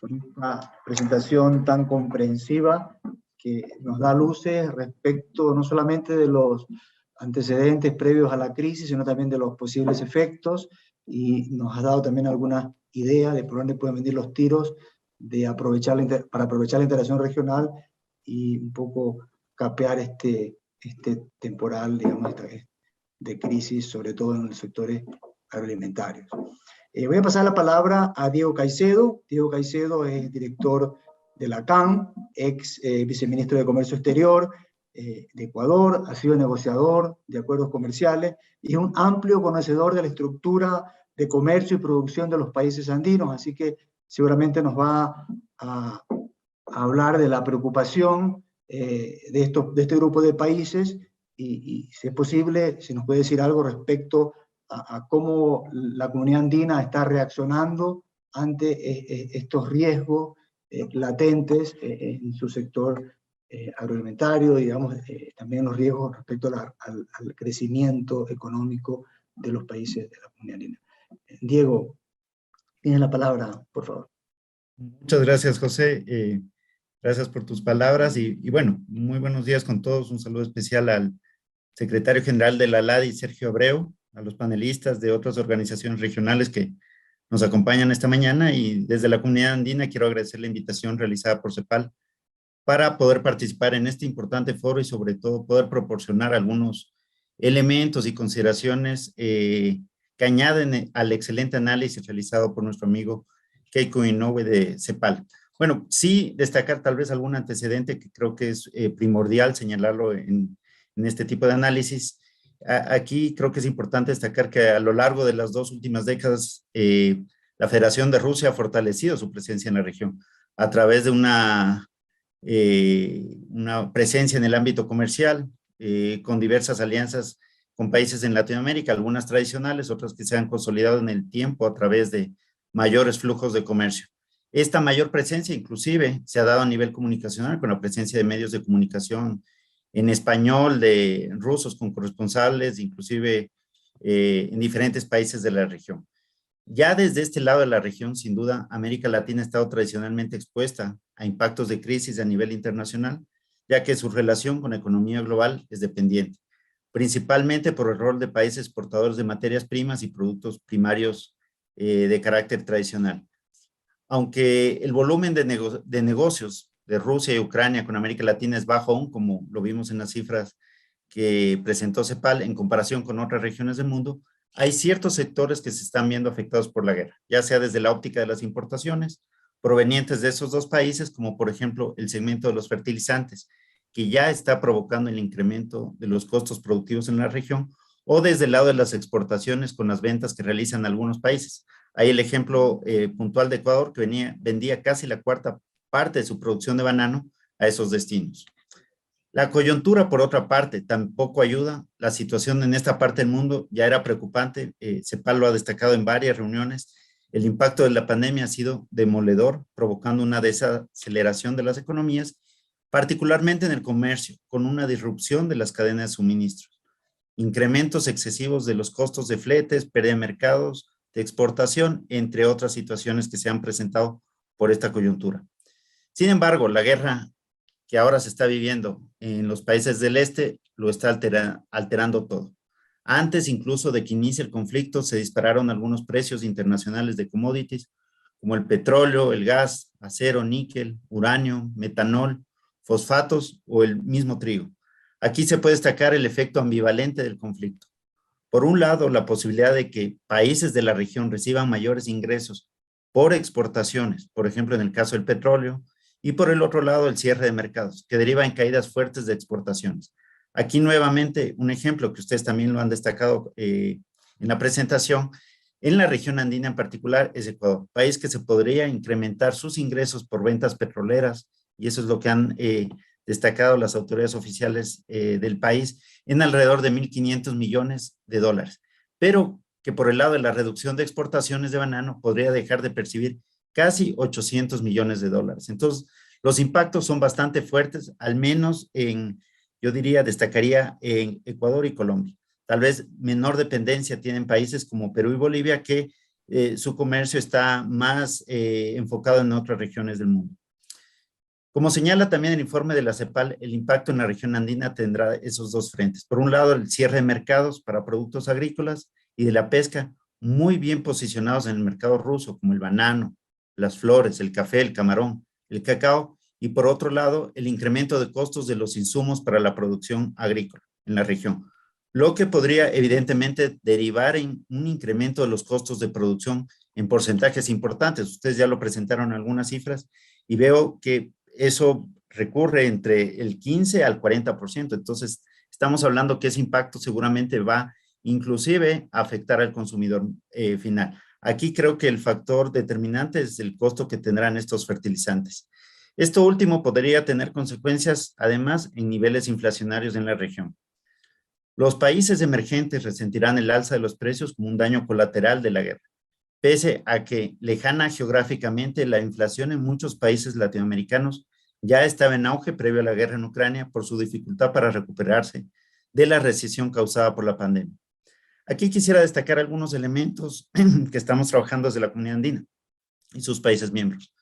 por esta presentación tan comprensiva que nos da luces respecto no solamente de los antecedentes previos a la crisis, sino también de los posibles efectos, y nos ha dado también alguna idea de por dónde pueden venir los tiros para aprovechar la integración regional y un poco capear este temporal, digamos, de crisis, sobre todo en los sectores agroalimentarios. Voy a pasar la palabra a Diego Caicedo. Diego Caicedo es director de la CAN, ex viceministro de Comercio Exterior de Ecuador, ha sido negociador de acuerdos comerciales y es un amplio conocedor de la estructura de comercio y producción de los países andinos, así que seguramente nos va a hablar de la preocupación de este grupo de países y si es posible, si nos puede decir algo respecto a cómo la comunidad andina está reaccionando ante estos riesgos latentes en su sector agroalimentario, digamos, también los riesgos respecto al crecimiento económico de los países de la comunidad andina. Diego, tienes la palabra, por favor. Muchas gracias, José. Gracias por tus palabras y bueno, muy buenos días con todos. Un saludo especial al secretario general de la LADI, Sergio Abreu, a los panelistas de otras organizaciones regionales que nos acompañan esta mañana, y desde la comunidad andina quiero agradecer la invitación realizada por CEPAL para poder participar en este importante foro y sobre todo poder proporcionar algunos elementos y consideraciones que añaden al excelente análisis realizado por nuestro amigo Keiko Inoue de CEPAL. Bueno, sí destacar tal vez algún antecedente que creo que es primordial señalarlo en este tipo de análisis. Aquí creo que es importante destacar que a lo largo de las 2 últimas décadas, la Federación de Rusia ha fortalecido su presencia en la región a través de una presencia en el ámbito comercial, con diversas alianzas con países en Latinoamérica, algunas tradicionales, otras que se han consolidado en el tiempo a través de mayores flujos de comercio. Esta mayor presencia inclusive se ha dado a nivel comunicacional con la presencia de medios de comunicación en español de rusos con corresponsales, inclusive en diferentes países de la región. Ya desde este lado de la región, sin duda, América Latina ha estado tradicionalmente expuesta a impactos de crisis a nivel internacional, ya que su relación con la economía global es dependiente, principalmente por el rol de países exportadores de materias primas y productos primarios de carácter tradicional. Aunque el volumen de negocios de Rusia y Ucrania con América Latina es bajo aún, como lo vimos en las cifras que presentó CEPAL en comparación con otras regiones del mundo, hay ciertos sectores que se están viendo afectados por la guerra, ya sea desde la óptica de las importaciones provenientes de esos 2 países, como por ejemplo el segmento de los fertilizantes, que ya está provocando el incremento de los costos productivos en la región, o desde el lado de las exportaciones con las ventas que realizan algunos países. Hay el ejemplo puntual de Ecuador, que vendía casi la 1/4 parte de su producción de banano a esos destinos. La coyuntura, por otra parte, tampoco ayuda. La situación en esta parte del mundo ya era preocupante. CEPAL lo ha destacado en varias reuniones. El impacto de la pandemia ha sido demoledor, provocando una desaceleración de las economías, particularmente en el comercio, con una disrupción de las cadenas de suministros, incrementos excesivos de los costos de fletes, pérdida de mercados, de exportación, entre otras situaciones que se han presentado por esta coyuntura. Sin embargo, la guerra que ahora se está viviendo en los países del este lo está alterando todo. Antes incluso de que inicie el conflicto, se dispararon algunos precios internacionales de commodities, como el petróleo, el gas, acero, níquel, uranio, metanol, fosfatos o el mismo trigo. Aquí se puede destacar el efecto ambivalente del conflicto. Por un lado, la posibilidad de que países de la región reciban mayores ingresos por exportaciones, por ejemplo, en el caso del petróleo, y por el otro lado, el cierre de mercados, que deriva en caídas fuertes de exportaciones. Aquí nuevamente, un ejemplo que ustedes también lo han destacado en la presentación, en la región andina en particular es Ecuador, país que se podría incrementar sus ingresos por ventas petroleras, y eso es lo que han destacado las autoridades oficiales del país, en alrededor de 1.500 millones de dólares, pero que por el lado de la reducción de exportaciones de banano podría dejar de percibir casi 800 millones de dólares. Entonces, los impactos son bastante fuertes, al menos yo diría, destacaría en Ecuador y Colombia. Tal vez menor dependencia tienen países como Perú y Bolivia, que su comercio está más enfocado en otras regiones del mundo. Como señala también el informe de la CEPAL, el impacto en la región andina tendrá esos 2 frentes. Por un lado, el cierre de mercados para productos agrícolas y de la pesca, muy bien posicionados en el mercado ruso, como el banano, las flores, el café, el camarón, el cacao, y por otro lado, el incremento de costos de los insumos para la producción agrícola en la región, lo que podría evidentemente derivar en un incremento de los costos de producción en porcentajes importantes. Ustedes ya lo presentaron algunas cifras y veo que eso recurre entre el 15 al 40%. Entonces, estamos hablando que ese impacto seguramente va inclusive a afectar al consumidor final. Aquí creo que el factor determinante es el costo que tendrán estos fertilizantes. Esto último podría tener consecuencias, además, en niveles inflacionarios en la región. Los países emergentes resentirán el alza de los precios como un daño colateral de la guerra, pese a que lejana geográficamente la inflación en muchos países latinoamericanos ya estaba en auge previo a la guerra en Ucrania por su dificultad para recuperarse de la recesión causada por la pandemia. Aquí quisiera destacar algunos elementos que estamos trabajando desde la Comunidad Andina y sus países miembros.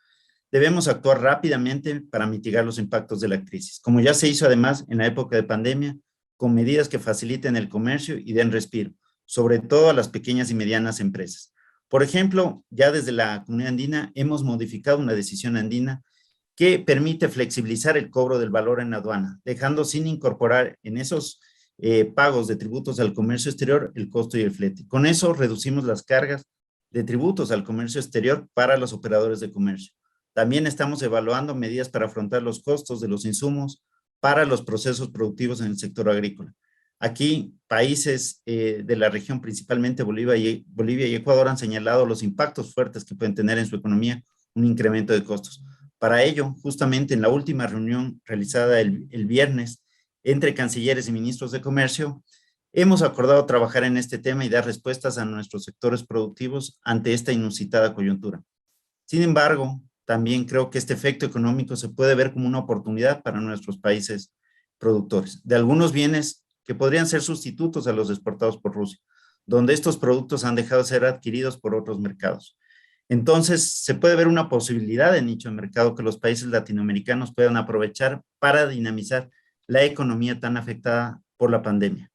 Debemos actuar rápidamente para mitigar los impactos de la crisis, como ya se hizo además en la época de pandemia, con medidas que faciliten el comercio y den respiro, sobre todo a las pequeñas y medianas empresas. Por ejemplo, ya desde la Comunidad Andina hemos modificado una decisión andina que permite flexibilizar el cobro del valor en la aduana, dejando sin incorporar en esos pagos de tributos al comercio exterior, el costo y el flete. Con eso reducimos las cargas de tributos al comercio exterior para los operadores de comercio. También estamos evaluando medidas para afrontar los costos de los insumos para los procesos productivos en el sector agrícola. Aquí, países de la región, principalmente Bolivia y Ecuador, han señalado los impactos fuertes que pueden tener en su economía un incremento de costos. Para ello, justamente en la última reunión realizada el viernes entre cancilleres y ministros de comercio, hemos acordado trabajar en este tema y dar respuestas a nuestros sectores productivos ante esta inusitada coyuntura. Sin embargo, también creo que este efecto económico se puede ver como una oportunidad para nuestros países productores, de algunos bienes que podrían ser sustitutos a los exportados por Rusia, donde estos productos han dejado de ser adquiridos por otros mercados. Entonces, se puede ver una posibilidad de nicho de mercado que los países latinoamericanos puedan aprovechar para dinamizar la economía tan afectada por la pandemia.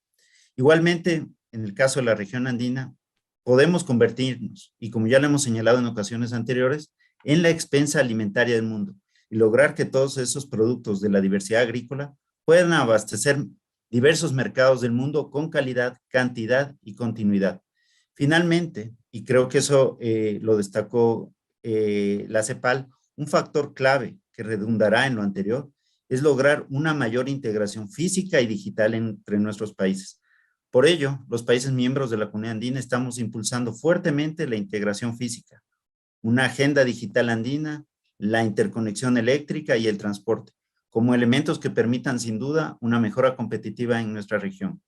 Igualmente, en el caso de la región andina, podemos convertirnos, y como ya lo hemos señalado en ocasiones anteriores, en la expensa alimentaria del mundo y lograr que todos esos productos de la diversidad agrícola puedan abastecer diversos mercados del mundo con calidad, cantidad y continuidad. Finalmente, y creo que eso lo destacó la CEPAL, un factor clave que redundará en lo anterior es lograr una mayor integración física y digital entre nuestros países. Por ello, los países miembros de la Comunidad Andina estamos impulsando fuertemente la integración física, una agenda digital andina, la interconexión eléctrica y el transporte, como elementos que permitan sin duda una mejora competitiva en nuestra región.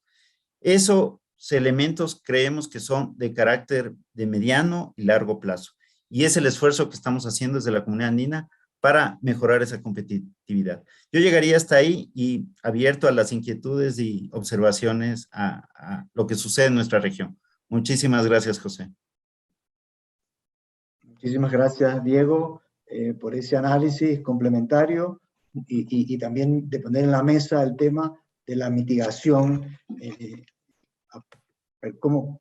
Esos elementos creemos que son de carácter de mediano y largo plazo, y es el esfuerzo que estamos haciendo desde la Comunidad Andina para mejorar esa competitividad. Yo llegaría hasta ahí y abierto a las inquietudes y observaciones a lo que sucede en nuestra región. Muchísimas gracias, José. Muchísimas gracias, Diego, por ese análisis complementario y también de poner en la mesa el tema de la mitigación, cómo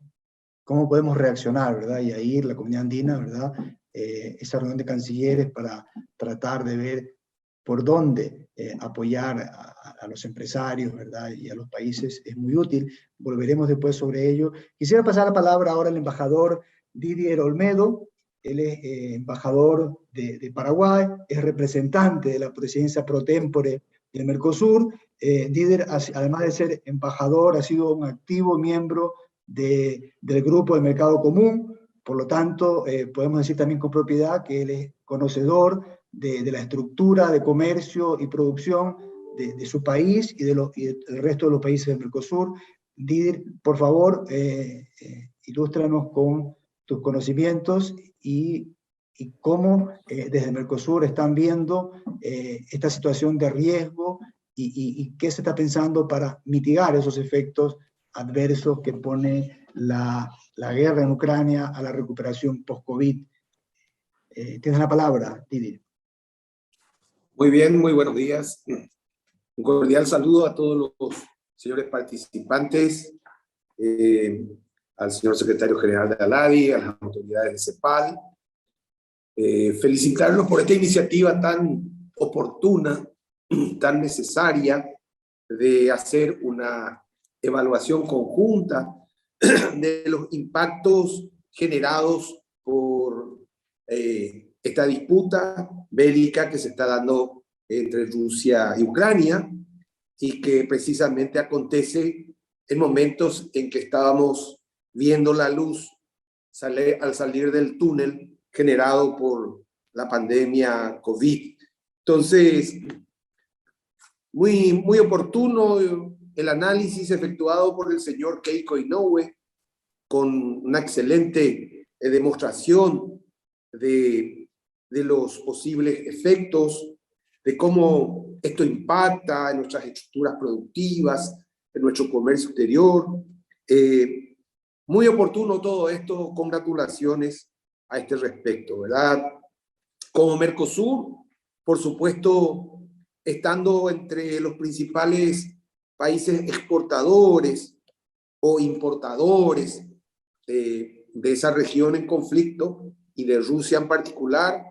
podemos reaccionar, ¿verdad? Y ahí la Comunidad Andina, ¿verdad? Esa reunión de cancilleres para tratar de ver por dónde apoyar a los empresarios, ¿verdad? Y a los países es muy útil. Volveremos después sobre ello. Quisiera pasar la palabra ahora al embajador Didier Olmedo. Él es embajador de Paraguay, es representante de la presidencia pro tempore del Mercosur. Didier, además de ser embajador, ha sido un activo miembro del Grupo de Mercado Común. Por lo tanto, podemos decir también con propiedad que él es conocedor de la estructura de comercio y producción de su país y del resto de los países del Mercosur. Didier, por favor, ilústranos con tus conocimientos y cómo desde Mercosur están viendo esta situación de riesgo y qué se está pensando para mitigar esos efectos adversos que pone la guerra en Ucrania a la recuperación post-COVID. Tienes la palabra, Didier. Muy bien, muy buenos días. Un cordial saludo a todos los señores participantes, al señor secretario general de ALADI, a las autoridades de CEPAL. Felicitarlos por esta iniciativa tan oportuna, tan necesaria, de hacer una evaluación conjunta de los impactos generados por esta disputa bélica que se está dando entre Rusia y Ucrania y que precisamente acontece en momentos en que estábamos viendo la luz al salir del túnel generado por la pandemia COVID. Entonces, muy oportuno el análisis efectuado por el señor Keiko Inoue, con una excelente demostración de los posibles efectos, de cómo esto impacta en nuestras estructuras productivas, en nuestro comercio exterior. Muy oportuno todo esto, congratulaciones a este respecto, ¿verdad? Como Mercosur, por supuesto, estando entre los principales países exportadores o importadores de esa región en conflicto y de Rusia en particular,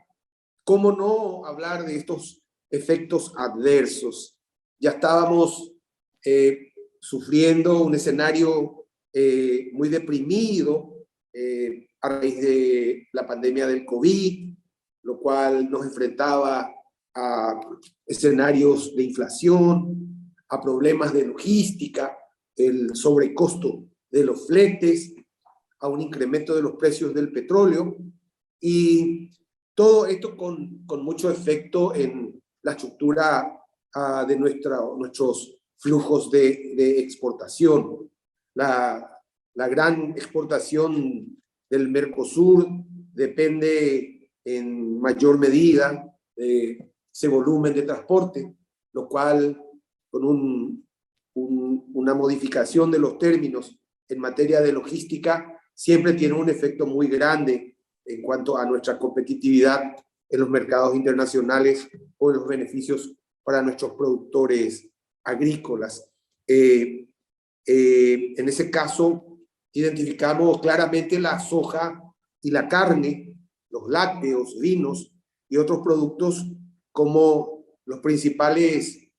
¿cómo no hablar de estos efectos adversos? Ya estábamos sufriendo un escenario muy deprimido a raíz de la pandemia del COVID, lo cual nos enfrentaba a escenarios de inflación, a problemas de logística, el sobrecosto de los fletes, a un incremento de los precios del petróleo, y todo esto con mucho efecto en la estructura de nuestros flujos de exportación. La gran exportación del Mercosur depende en mayor medida de ese volumen de transporte, lo cual con una modificación de los términos en materia de logística siempre tiene un efecto muy grande en cuanto a nuestra competitividad en los mercados internacionales o en los beneficios para nuestros productores agrícolas. En ese caso, identificamos claramente la soja y la carne, los lácteos, vinos y otros productos como los principales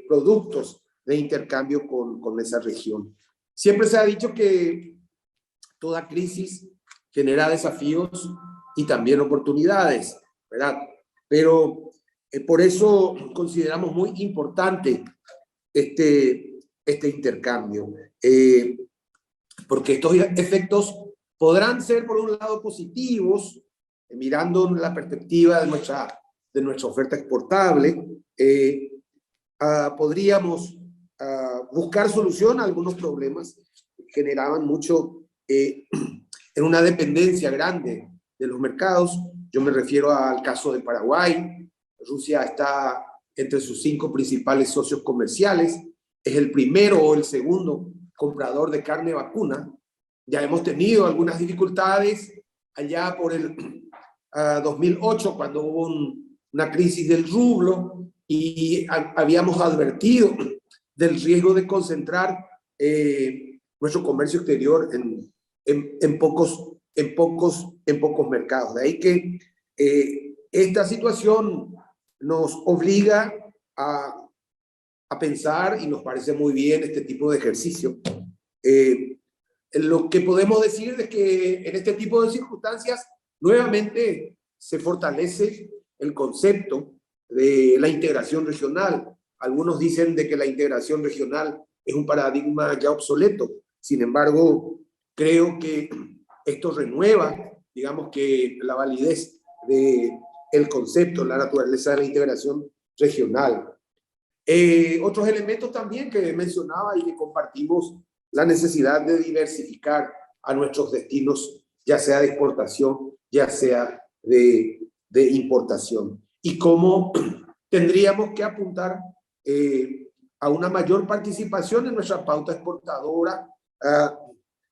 productos de intercambio con esa región. Siempre se ha dicho que toda crisis genera desafíos y también oportunidades, ¿verdad? Pero por eso consideramos muy importante este intercambio, porque estos efectos podrán ser, por un lado, positivos, mirando la perspectiva de nuestra oferta exportable. Podríamos buscar solución a algunos problemas que generaban mucho en una dependencia grande de los mercados. Yo me refiero al caso de Paraguay. Rusia está entre sus 5 principales socios comerciales, es el primero o el segundo comprador de carne vacuna. Ya hemos tenido algunas dificultades allá por el 2008, cuando hubo una crisis del rublo, y habíamos advertido del riesgo de concentrar nuestro comercio exterior en pocos mercados. De ahí que esta situación nos obliga a pensar, y nos parece muy bien este tipo de ejercicio. Lo que podemos decir es que en este tipo de circunstancias nuevamente se fortalece el concepto de la integración regional. Algunos dicen de que la integración regional es un paradigma ya obsoleto. Sin embargo, creo que esto renueva, digamos, que la validez del concepto, la naturaleza de la integración regional. Otros elementos también que mencionaba y que compartimos, la necesidad de diversificar a nuestros destinos, ya sea de exportación, ya sea de importación. Y cómo tendríamos que apuntar a una mayor participación en nuestra pauta exportadora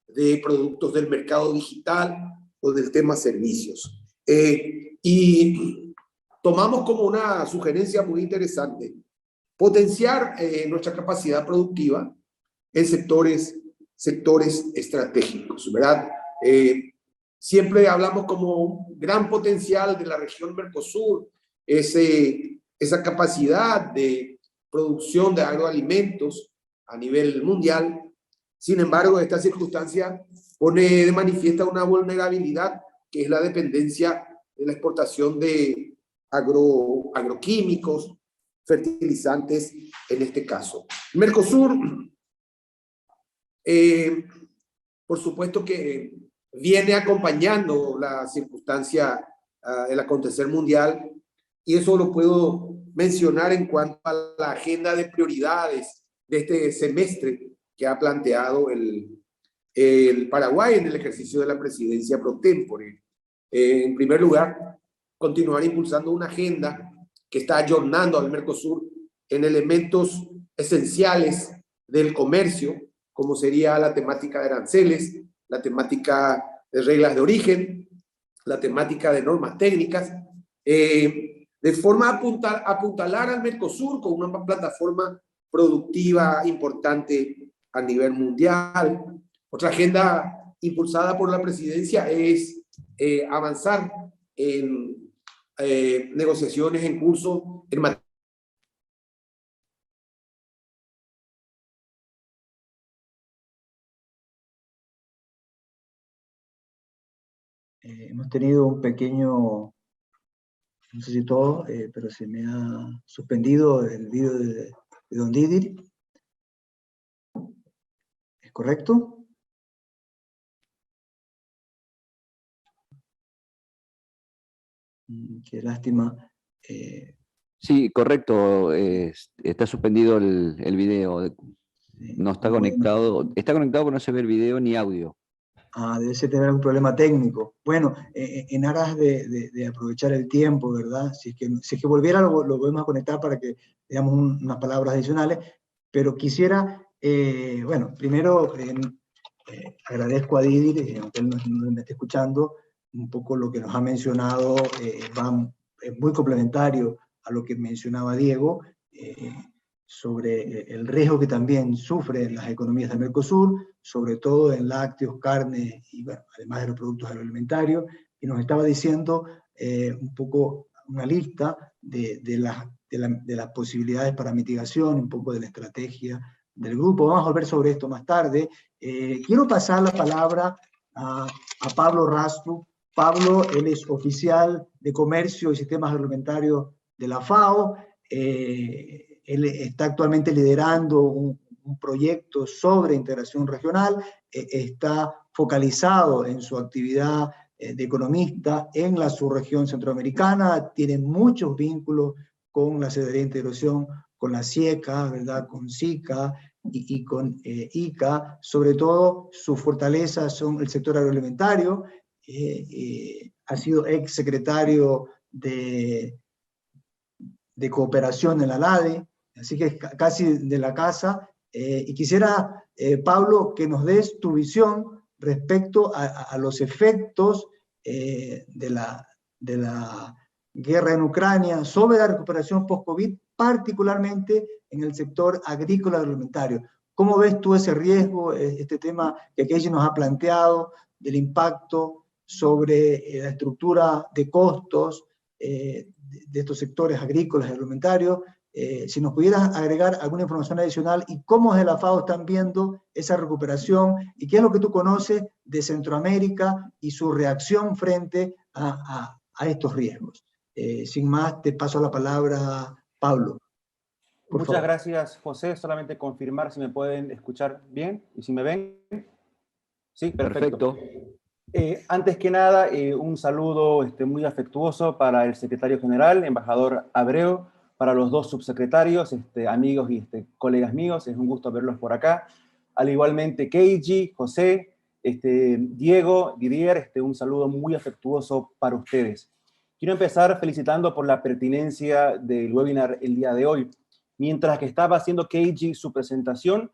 de productos del mercado digital o del tema servicios. Y tomamos como una sugerencia muy interesante potenciar nuestra capacidad productiva en sectores estratégicos, ¿verdad? Siempre hablamos como un gran potencial de la región Mercosur, esa capacidad de producción de agroalimentos a nivel mundial. Sin embargo, esta circunstancia pone de manifiesta una vulnerabilidad, que es la dependencia de la exportación de agroquímicos, fertilizantes en este caso. Mercosur, por supuesto que viene acompañando la circunstancia, el acontecer mundial, y eso lo puedo mencionar en cuanto a la agenda de prioridades de este semestre que ha planteado el Paraguay en el ejercicio de la presidencia pro tempore. En primer lugar, continuar impulsando una agenda que está ayornando al Mercosur en elementos esenciales del comercio, como sería la temática de aranceles, la temática de reglas de origen, la temática de normas técnicas, de forma a apuntalar al Mercosur con una plataforma productiva importante a nivel mundial. Otra agenda impulsada por la presidencia es avanzar en negociaciones en curso en materia Hemos tenido un pequeño, no sé si todo, pero se me ha suspendido el video de Don Didier. ¿Es correcto? Qué lástima. Sí, correcto. Está suspendido el video. No está Bueno. conectado. Está conectado, pero no se ve el video ni audio. Debe ser tener algún problema técnico. Bueno, en aras de aprovechar el tiempo, ¿verdad? Si es que volviera, lo volvemos a conectar para que veamos unas palabras adicionales, pero quisiera, bueno, primero agradezco a Didier, aunque él no me esté escuchando, un poco lo que nos ha mencionado es muy complementario a lo que mencionaba Diego, sobre el riesgo que también sufren las economías del Mercosur, sobre todo en lácteos, carne y, bueno, además de los productos agroalimentarios, y nos estaba diciendo un poco una lista de las posibilidades para mitigación, un poco de la estrategia del grupo. Vamos a volver sobre esto más tarde. Quiero pasar la palabra a Pablo Rastro. Pablo, él es oficial de Comercio y Sistemas Agroalimentarios de la FAO. Él está actualmente liderando un proyecto sobre integración regional, está focalizado en su actividad de economista en la subregión centroamericana, tiene muchos vínculos con la Secretaría de Integración, con la CIECA, ¿verdad? Con SICA y con ICA. Sobre todo, sus fortalezas son el sector agroalimentario, ha sido ex secretario de cooperación en la LADE, así que casi de la casa, y quisiera, Pablo, que nos des tu visión respecto a los efectos de la guerra en Ucrania sobre la recuperación post-COVID, particularmente en el sector agrícola agroalimentario. ¿Cómo ves tú ese riesgo, este tema que Keiji nos ha planteado, del impacto sobre la estructura de costos de estos sectores agrícolas y agroalimentarios? Si nos pudieras agregar alguna información adicional y cómo desde la FAO están viendo esa recuperación y qué es lo que tú conoces de Centroamérica y su reacción frente a estos riesgos. Sin más, te paso la palabra, Pablo. Muchas gracias, José. Solamente confirmar si me pueden escuchar bien y si me ven. Sí, perfecto. Antes que nada, un saludo muy afectuoso para el secretario general, embajador Abreu, para los dos subsecretarios, amigos y colegas míos. Es un gusto verlos por acá. Al igualmente, Keiji, José, Diego, Didier, un saludo muy afectuoso para ustedes. Quiero empezar felicitando por la pertinencia del webinar el día de hoy. Mientras que estaba haciendo Keiji su presentación,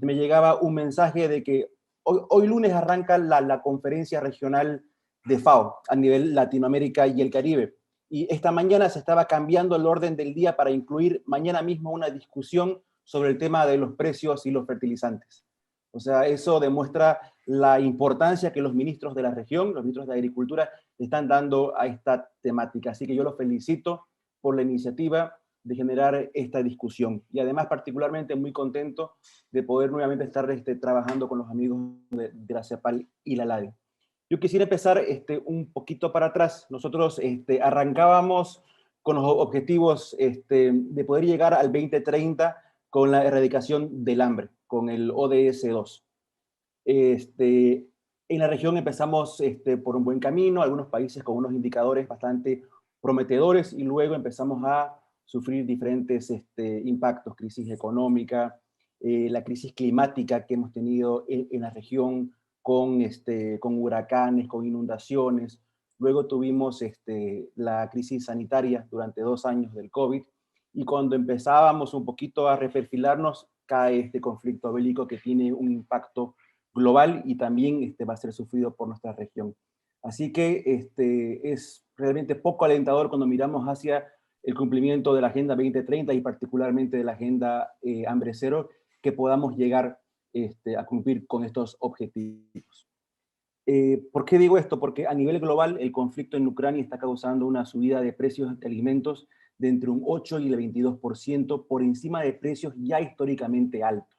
me llegaba un mensaje de que hoy lunes arranca la conferencia regional de FAO a nivel Latinoamérica y el Caribe. Y esta mañana se estaba cambiando el orden del día para incluir mañana mismo una discusión sobre el tema de los precios y los fertilizantes. O sea, eso demuestra la importancia que los ministros de la región, los ministros de Agricultura, están dando a esta temática. Así que yo los felicito por la iniciativa de generar esta discusión. Y además, particularmente muy contento de poder nuevamente estar trabajando con los amigos de la CEPAL y la LADE. Yo quisiera empezar un poquito para atrás. Nosotros arrancábamos con los objetivos de poder llegar al 2030 con la erradicación del hambre, con el ODS 2. En la región empezamos por un buen camino, algunos países con unos indicadores bastante prometedores, y luego empezamos a sufrir diferentes impactos, crisis económica, la crisis climática que hemos tenido en la región con huracanes, con inundaciones. Luego tuvimos la crisis sanitaria durante 2 años del COVID, y cuando empezábamos un poquito a reperfilarnos, cae este conflicto bélico que tiene un impacto global y también va a ser sufrido por nuestra región. Así que es realmente poco alentador cuando miramos hacia el cumplimiento de la Agenda 2030 y particularmente de la Agenda Hambre Cero, que podamos llegar a cumplir con estos objetivos. ¿Por qué digo esto? Porque a nivel global el conflicto en Ucrania está causando una subida de precios de alimentos de entre un 8 y el 22% por encima de precios ya históricamente altos.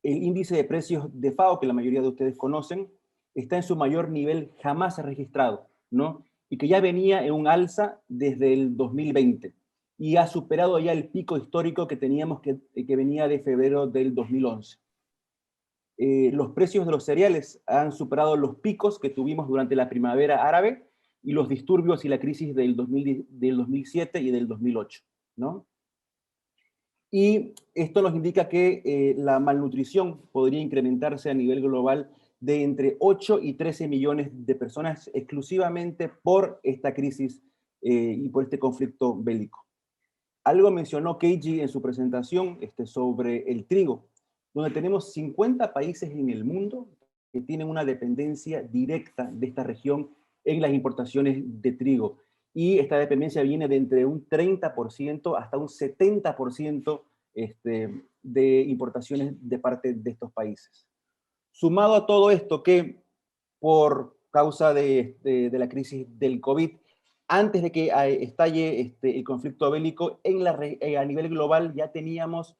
El índice de precios de FAO, que la mayoría de ustedes conocen, está en su mayor nivel jamás registrado, ¿no? Y que ya venía en un alza desde el 2020 y ha superado ya el pico histórico que teníamos que venía de febrero del 2011. Los precios de los cereales han superado los picos que tuvimos durante la primavera árabe y los disturbios y la crisis del 2007 y del 2008, ¿no? Y esto nos indica que la malnutrición podría incrementarse a nivel global de entre 8 y 13 millones de personas exclusivamente por esta crisis y por este conflicto bélico. Algo mencionó Keiji en su presentación sobre el trigo, donde tenemos 50 países en el mundo que tienen una dependencia directa de esta región en las importaciones de trigo. Y esta dependencia viene de entre un 30% hasta un 70% de importaciones de parte de estos países. Sumado a todo esto que por causa de la crisis del COVID, antes de que estalle el conflicto bélico, a nivel global ya teníamos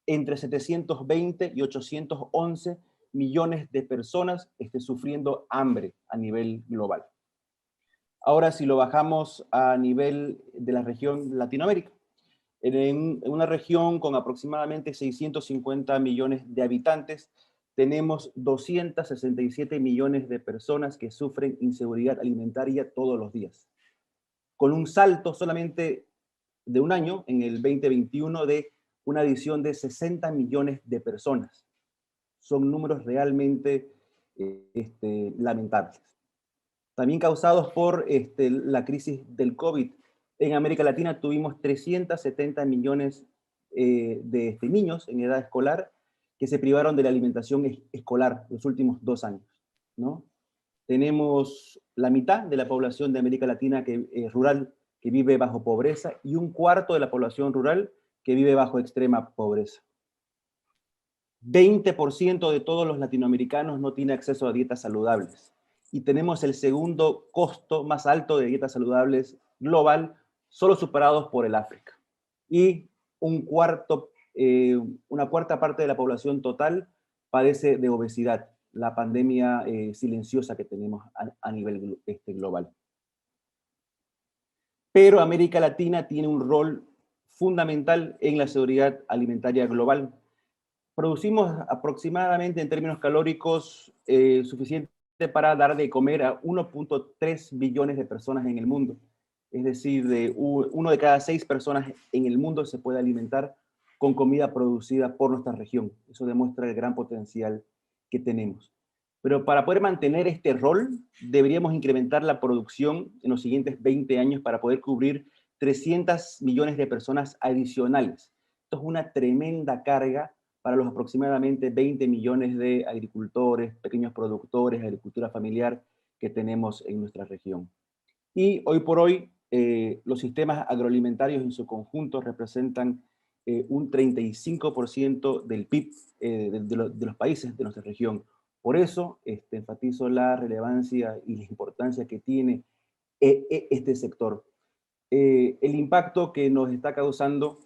entre 720 y 811 millones de personas sufriendo hambre a nivel global. Ahora, si lo bajamos a nivel de la región Latinoamérica, en una región con aproximadamente 650 millones de habitantes, tenemos 267 millones de personas que sufren inseguridad alimentaria todos los días, con un salto solamente de un año, en el 2021, de una adición de 60 millones de personas. Son números realmente lamentables. También causados por la crisis del COVID. En América Latina tuvimos 370 millones de niños en edad escolar que se privaron de la alimentación escolar los últimos 2 años, ¿no? Tenemos la mitad de la población de América Latina rural que vive bajo pobreza y un cuarto de la población rural que vive bajo extrema pobreza. 20% de todos los latinoamericanos no tiene acceso a dietas saludables. Y tenemos el segundo costo más alto de dietas saludables global, solo superados por el África. Y una cuarta parte de la población total padece de obesidad, la pandemia silenciosa que tenemos a nivel global. Pero América Latina tiene un rol fundamental en la seguridad alimentaria global. Producimos aproximadamente en términos calóricos suficiente para dar de comer a 1.3 billones de personas en el mundo. Es decir, uno de cada 6 personas en el mundo se puede alimentar con comida producida por nuestra región. Eso demuestra el gran potencial que tenemos. Pero para poder mantener este rol, deberíamos incrementar la producción en los siguientes 20 años para poder cubrir 300 millones de personas adicionales. Esto es una tremenda carga para los aproximadamente 20 millones de agricultores, pequeños productores, agricultura familiar que tenemos en nuestra región. Y hoy por hoy, los sistemas agroalimentarios en su conjunto representan un 35% del PIB de los países de nuestra región. Por eso enfatizo la relevancia y la importancia que tiene este sector. El impacto que nos está causando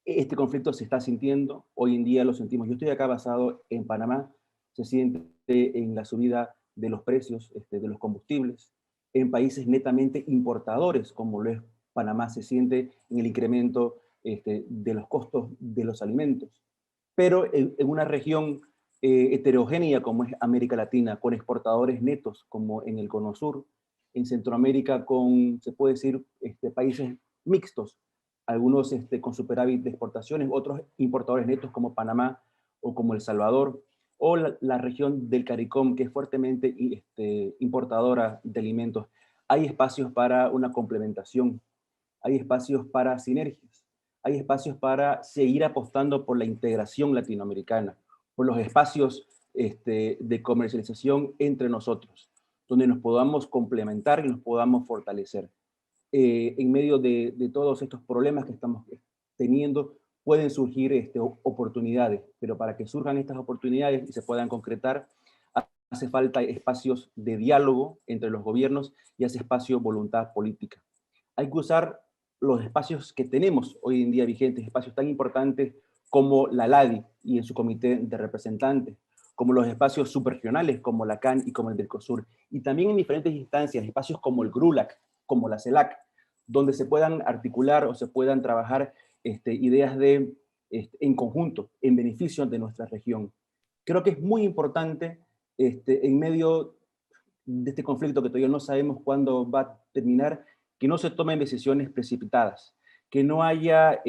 este conflicto se está sintiendo, hoy en día lo sentimos. Yo estoy acá basado en Panamá, se siente en la subida de los precios de los combustibles, en países netamente importadores, como lo es Panamá, se siente en el incremento de los costos de los alimentos. Pero en una región heterogénea como es América Latina, con exportadores netos como en el Cono Sur, en Centroamérica con, se puede decir, países mixtos, algunos con superávit de exportaciones, otros importadores netos como Panamá o como El Salvador, o la región del CARICOM, que es fuertemente importadora de alimentos. Hay espacios para una complementación, hay espacios para sinergias, hay espacios para seguir apostando por la integración latinoamericana, por los espacios de comercialización entre nosotros, donde nos podamos complementar y nos podamos fortalecer. En medio de todos estos problemas que estamos teniendo, pueden surgir oportunidades, pero para que surjan estas oportunidades y se puedan concretar, hace falta espacios de diálogo entre los gobiernos y hace espacio voluntad política. Hay que usar los espacios que tenemos hoy en día vigentes, espacios tan importantes como la LADI y en su comité de representantes, como los espacios subregionales, como la CAN y como el Mercosur, y también en diferentes instancias, espacios como el GRULAC, como la CELAC, donde se puedan articular o se puedan trabajar ideas en conjunto, en beneficio de nuestra región. Creo que es muy importante, en medio de este conflicto que todavía no sabemos cuándo va a terminar, que no se tomen decisiones precipitadas, que no haya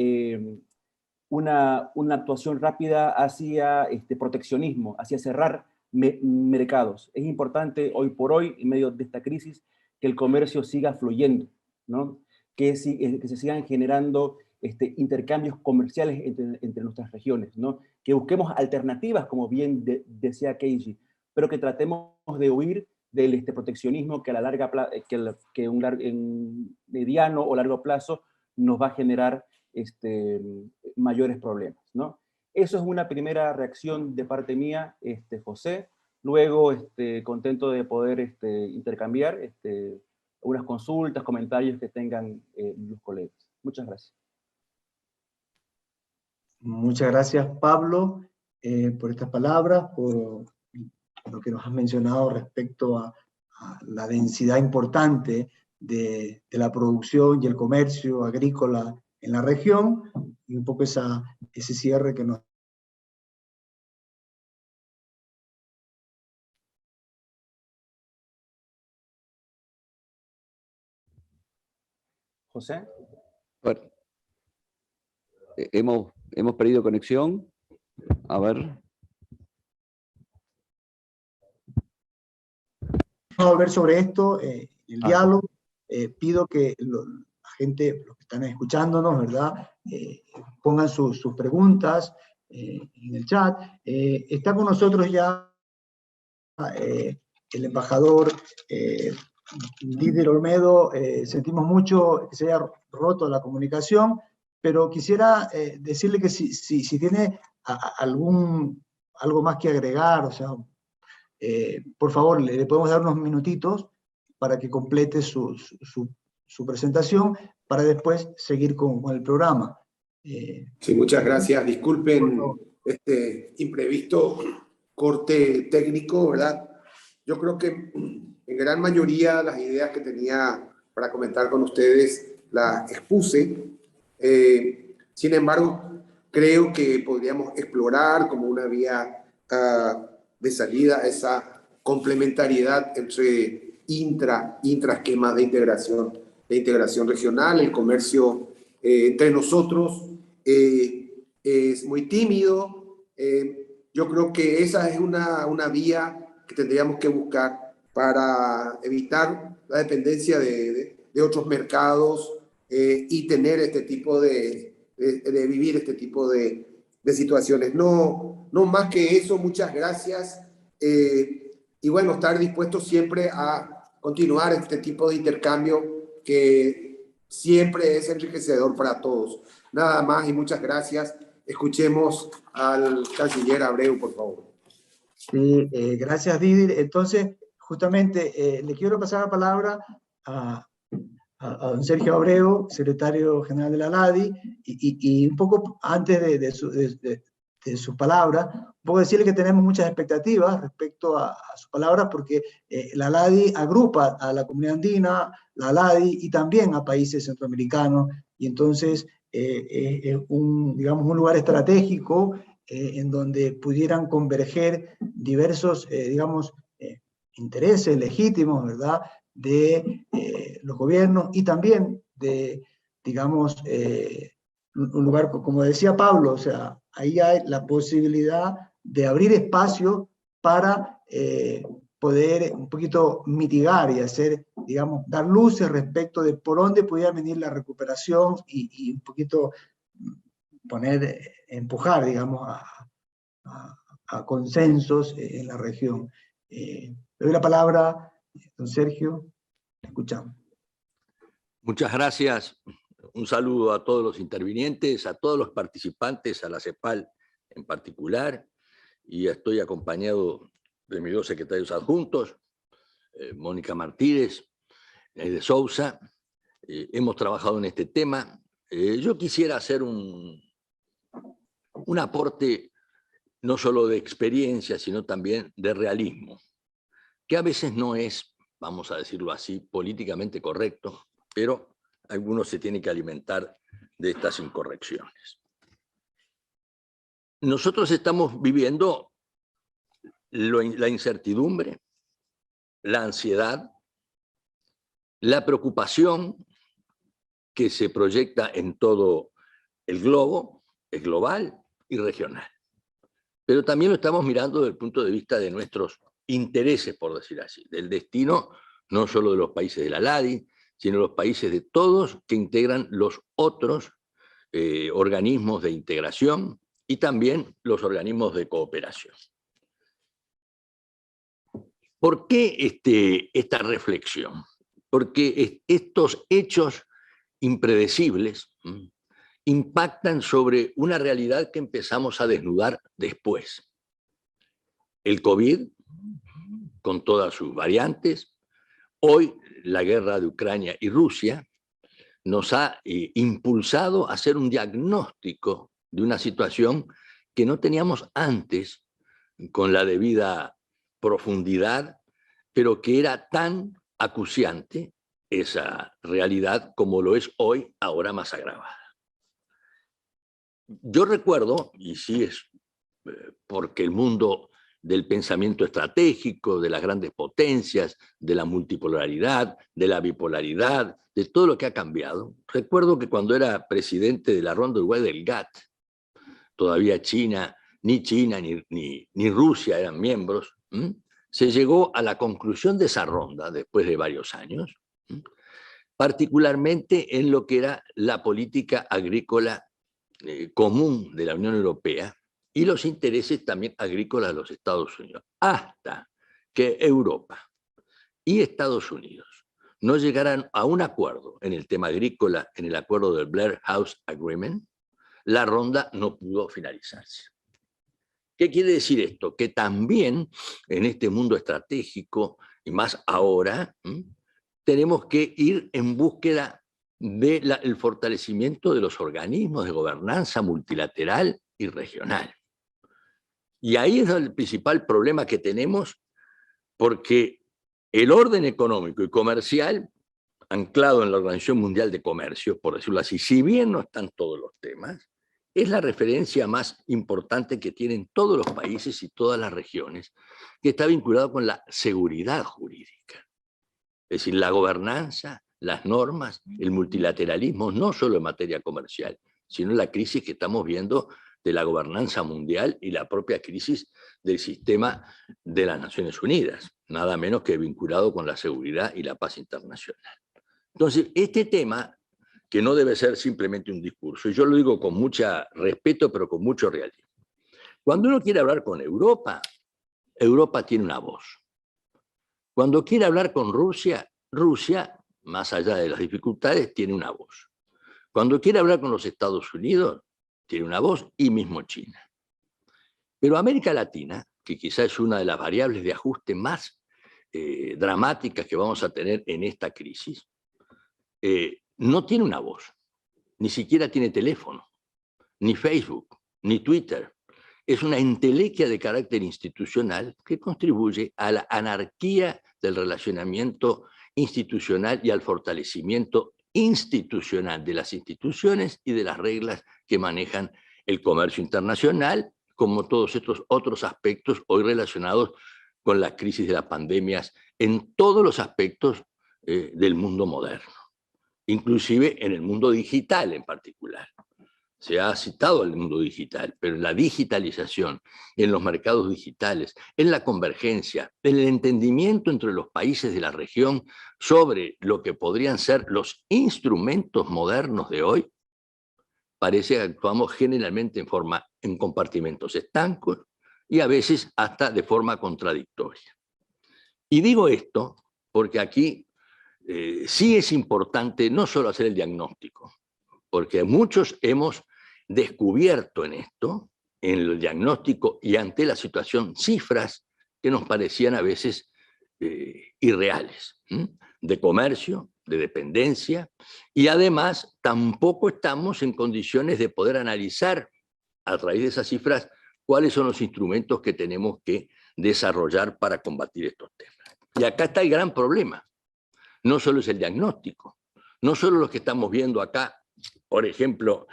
una actuación rápida hacia proteccionismo, hacia cerrar mercados. Es importante hoy por hoy, en medio de esta crisis, que el comercio siga fluyendo, ¿no? Que se sigan generando intercambios comerciales entre nuestras regiones, ¿no? Que busquemos alternativas, como bien decía Keiji, pero que tratemos de huir del proteccionismo que a la larga en mediano o largo plazo nos va a generar mayores problemas, ¿no? Eso es una primera reacción de parte mía, José. Luego, contento de poder intercambiar unas consultas, comentarios que tengan los colegas. Muchas gracias. Muchas gracias, Pablo, por estas palabras, por lo que nos has mencionado respecto a la densidad importante de la producción y el comercio agrícola en la región, y un poco ese cierre que nos... José. Bueno, hemos perdido conexión. A ver. Vamos a volver sobre esto, el diálogo. Pido que la gente, los que están escuchándonos, ¿verdad? Pongan sus preguntas en el chat. Está con nosotros ya el embajador Didier Olmedo. Sentimos mucho que se haya roto la comunicación, pero quisiera decirle que si tiene algo más que agregar, o sea, por favor, le podemos dar unos minutitos para que complete su presentación, para después seguir con el programa. Sí, muchas gracias. Disculpen este imprevisto corte técnico, ¿verdad? Yo creo que en gran mayoría las ideas que tenía para comentar con ustedes las expuse. Sin embargo, creo que podríamos explorar como una vía de salida esa complementariedad entre intraesquemas de integración regional. El comercio entre nosotros es muy tímido. Yo creo que esa es una vía que tendríamos que buscar para evitar la dependencia de otros mercados y tener este tipo de vivir este tipo de situaciones. No más que eso, muchas gracias. Y bueno, estar dispuestos siempre a continuar este tipo de intercambio que siempre es enriquecedor para todos. Nada más y muchas gracias. Escuchemos al canciller Abreu, por favor. Sí, gracias, Didier. Entonces, justamente, le quiero pasar la palabra a don Sergio Abreu, secretario general de la LADI, y un poco antes de su palabra, un poco decirle que tenemos muchas expectativas respecto a sus palabras, porque la LADI agrupa a la comunidad andina, la LADI, y también a países centroamericanos, y entonces es digamos, un lugar estratégico en donde pudieran converger diversos, digamos, intereses legítimos, ¿verdad?, de los gobiernos y también de, digamos, un lugar, como decía Pablo, o sea, ahí hay la posibilidad de abrir espacio para poder un poquito mitigar y hacer, digamos, dar luces respecto de por dónde pudiera venir la recuperación y un poquito empujar, digamos, a consensos en la región. Le doy la palabra, don Sergio, escuchamos. Muchas gracias. Un saludo a todos los intervinientes, a todos los participantes, a la CEPAL en particular, y estoy acompañado de mis dos secretarios adjuntos, Mónica Martínez, de Sousa. Hemos trabajado en este tema. Yo quisiera hacer un aporte no solo de experiencia, sino también de realismo, que a veces no es, vamos a decirlo así, políticamente correcto, pero algunos se tienen que alimentar de estas incorrecciones. Nosotros estamos viviendo la incertidumbre, la ansiedad, la preocupación que se proyecta en todo el globo, es global y regional. Pero también lo estamos mirando desde el punto de vista de nuestros intereses, por decir así, del destino no solo de los países de la LADI, sino los países de todos que integran los otros organismos de integración y también los organismos de cooperación. ¿Por qué esta reflexión? Porque estos hechos impredecibles impactan sobre una realidad que empezamos a desnudar después. El COVID, con todas sus variantes, hoy la guerra de Ucrania y Rusia, nos ha impulsado a hacer un diagnóstico de una situación que no teníamos antes con la debida profundidad, pero que era tan acuciante esa realidad como lo es hoy, ahora más agravada. Yo recuerdo, y sí es porque el mundo del pensamiento estratégico, de las grandes potencias, de la multipolaridad, de la bipolaridad, de todo lo que ha cambiado. Recuerdo que cuando era presidente de la ronda Uruguay del GATT, todavía China ni Rusia eran miembros, se llegó a la conclusión de esa ronda, después de varios años, particularmente en lo que era la política agrícola común de la Unión Europea, y los intereses también agrícolas de los Estados Unidos, hasta que Europa y Estados Unidos no llegaran a un acuerdo en el tema agrícola, en el acuerdo del Blair House Agreement, la ronda no pudo finalizarse. ¿Qué quiere decir esto? Que también en este mundo estratégico, y más ahora, tenemos que ir en búsqueda del fortalecimiento de los organismos de gobernanza multilateral y regional. Y ahí es el principal problema que tenemos, porque el orden económico y comercial, anclado en la Organización Mundial de Comercio, por decirlo así, si bien no están todos los temas, es la referencia más importante que tienen todos los países y todas las regiones, que está vinculado con la seguridad jurídica. Es decir, la gobernanza, las normas, el multilateralismo, no solo en materia comercial, sino la crisis que estamos viendo de la gobernanza mundial y la propia crisis del sistema de las Naciones Unidas, nada menos que vinculado con la seguridad y la paz internacional. Entonces, este tema, que no debe ser simplemente un discurso, y yo lo digo con mucho respeto, pero con mucho realismo. Cuando uno quiere hablar con Europa, Europa tiene una voz. Cuando quiere hablar con Rusia, Rusia, más allá de las dificultades, tiene una voz. Cuando quiere hablar con los Estados Unidos, tiene una voz, y mismo China. Pero América Latina, que quizás es una de las variables de ajuste más dramáticas que vamos a tener en esta crisis, no tiene una voz, ni siquiera tiene teléfono, ni Facebook, ni Twitter. Es una entelequia de carácter institucional que contribuye a la anarquía del relacionamiento institucional y al fortalecimiento institucional de las instituciones y de las reglas que manejan el comercio internacional, como todos estos otros aspectos hoy relacionados con la crisis de las pandemias en todos los aspectos del mundo moderno, inclusive en el mundo digital en particular. Se ha citado el mundo digital, pero en la digitalización, en los mercados digitales, en la convergencia, en el entendimiento entre los países de la región sobre lo que podrían ser los instrumentos modernos de hoy, parece que actuamos generalmente en compartimentos estancos y a veces hasta de forma contradictoria. Y digo esto porque aquí sí es importante no solo hacer el diagnóstico, porque muchos hemos descubierto en esto, en el diagnóstico y ante la situación, cifras que nos parecían a veces irreales, de comercio, de dependencia, y además tampoco estamos en condiciones de poder analizar a raíz de esas cifras cuáles son los instrumentos que tenemos que desarrollar para combatir estos temas. Y acá está el gran problema. No solo es el diagnóstico, no solo lo que estamos viendo acá, por ejemplo,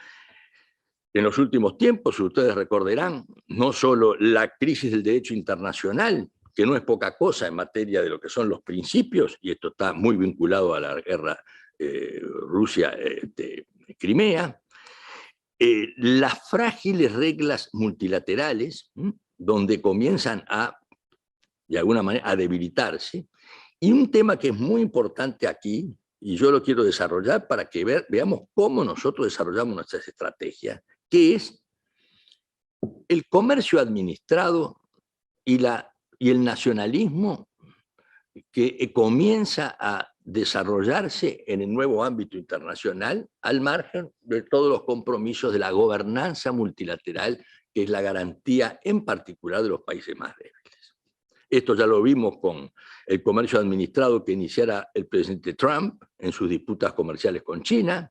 en los últimos tiempos, ustedes recordarán, no solo la crisis del derecho internacional, que no es poca cosa en materia de lo que son los principios, y esto está muy vinculado a la guerra Rusia-Crimea, las frágiles reglas multilaterales, donde comienzan de alguna manera, a debilitarse, y un tema que es muy importante aquí, y yo lo quiero desarrollar para que veamos cómo nosotros desarrollamos nuestras estrategias, que es el comercio administrado y el nacionalismo que comienza a desarrollarse en el nuevo ámbito internacional al margen de todos los compromisos de la gobernanza multilateral, que es la garantía en particular de los países más débiles. Esto ya lo vimos con el comercio administrado que iniciara el presidente Trump en sus disputas comerciales con China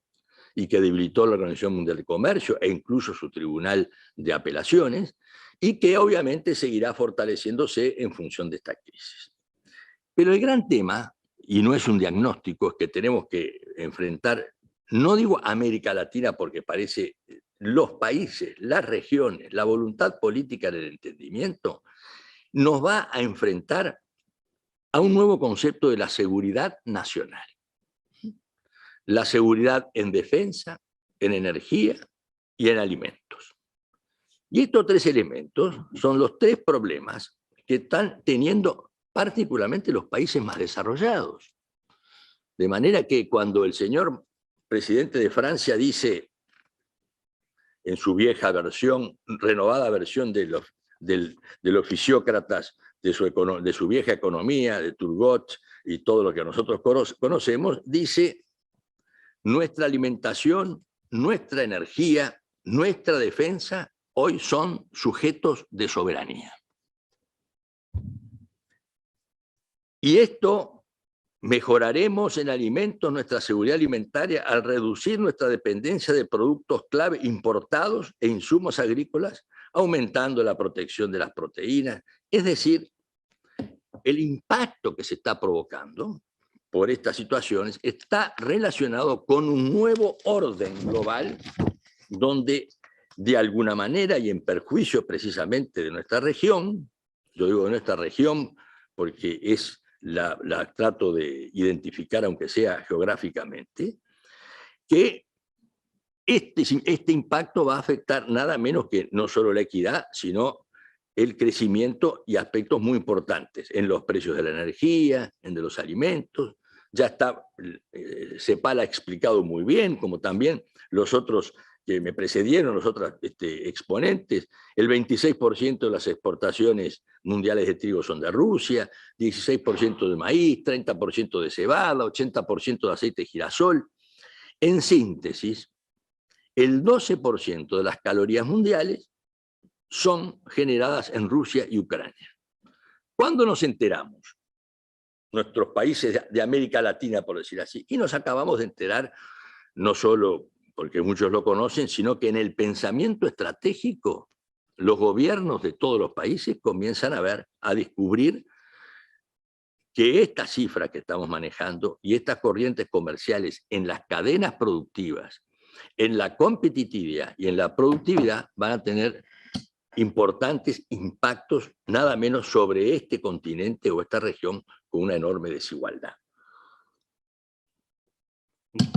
y que debilitó la Organización Mundial de Comercio e incluso su tribunal de apelaciones, y que obviamente seguirá fortaleciéndose en función de esta crisis. Pero el gran tema, y no es un diagnóstico, es que tenemos que enfrentar, no digo América Latina porque parece los países, las regiones, la voluntad política del entendimiento, nos va a enfrentar a un nuevo concepto de la seguridad nacional. La seguridad en defensa, en energía y en alimentos. Y estos tres elementos son los tres problemas que están teniendo particularmente los países más desarrollados. De manera que cuando el señor presidente de Francia dice, en su vieja versión, renovada versión de los fisiócratas, de su vieja economía, de Turgot y todo lo que nosotros conocemos, dice: nuestra alimentación, nuestra energía, nuestra defensa hoy son sujetos de soberanía. Y esto mejoraremos en alimentos nuestra seguridad alimentaria al reducir nuestra dependencia de productos clave importados e insumos agrícolas, aumentando la protección de las proteínas. Es decir, el impacto que se está provocando por estas situaciones está relacionado con un nuevo orden global donde, de alguna manera y en perjuicio precisamente de nuestra región, yo digo de nuestra región porque la trato de identificar aunque sea geográficamente, que este impacto va a afectar nada menos que no solo la equidad, sino el crecimiento y aspectos muy importantes en los precios de la energía, en de los alimentos. Ya está, CEPAL ha explicado muy bien, como también los otros que me precedieron, los otros exponentes. El 26% de las exportaciones mundiales de trigo son de Rusia, 16% de maíz, 30% de cebada, 80% de aceite de girasol. En síntesis, el 12% de las calorías mundiales son generadas en Rusia y Ucrania. ¿Cuándo nos enteramos? Nuestros países de América Latina, por decir así, y nos acabamos de enterar, no solo porque muchos lo conocen, sino que en el pensamiento estratégico, los gobiernos de todos los países comienzan a descubrir que esta cifra que estamos manejando y estas corrientes comerciales en las cadenas productivas, en la competitividad y en la productividad van a tener importantes impactos nada menos sobre este continente o esta región con una enorme desigualdad.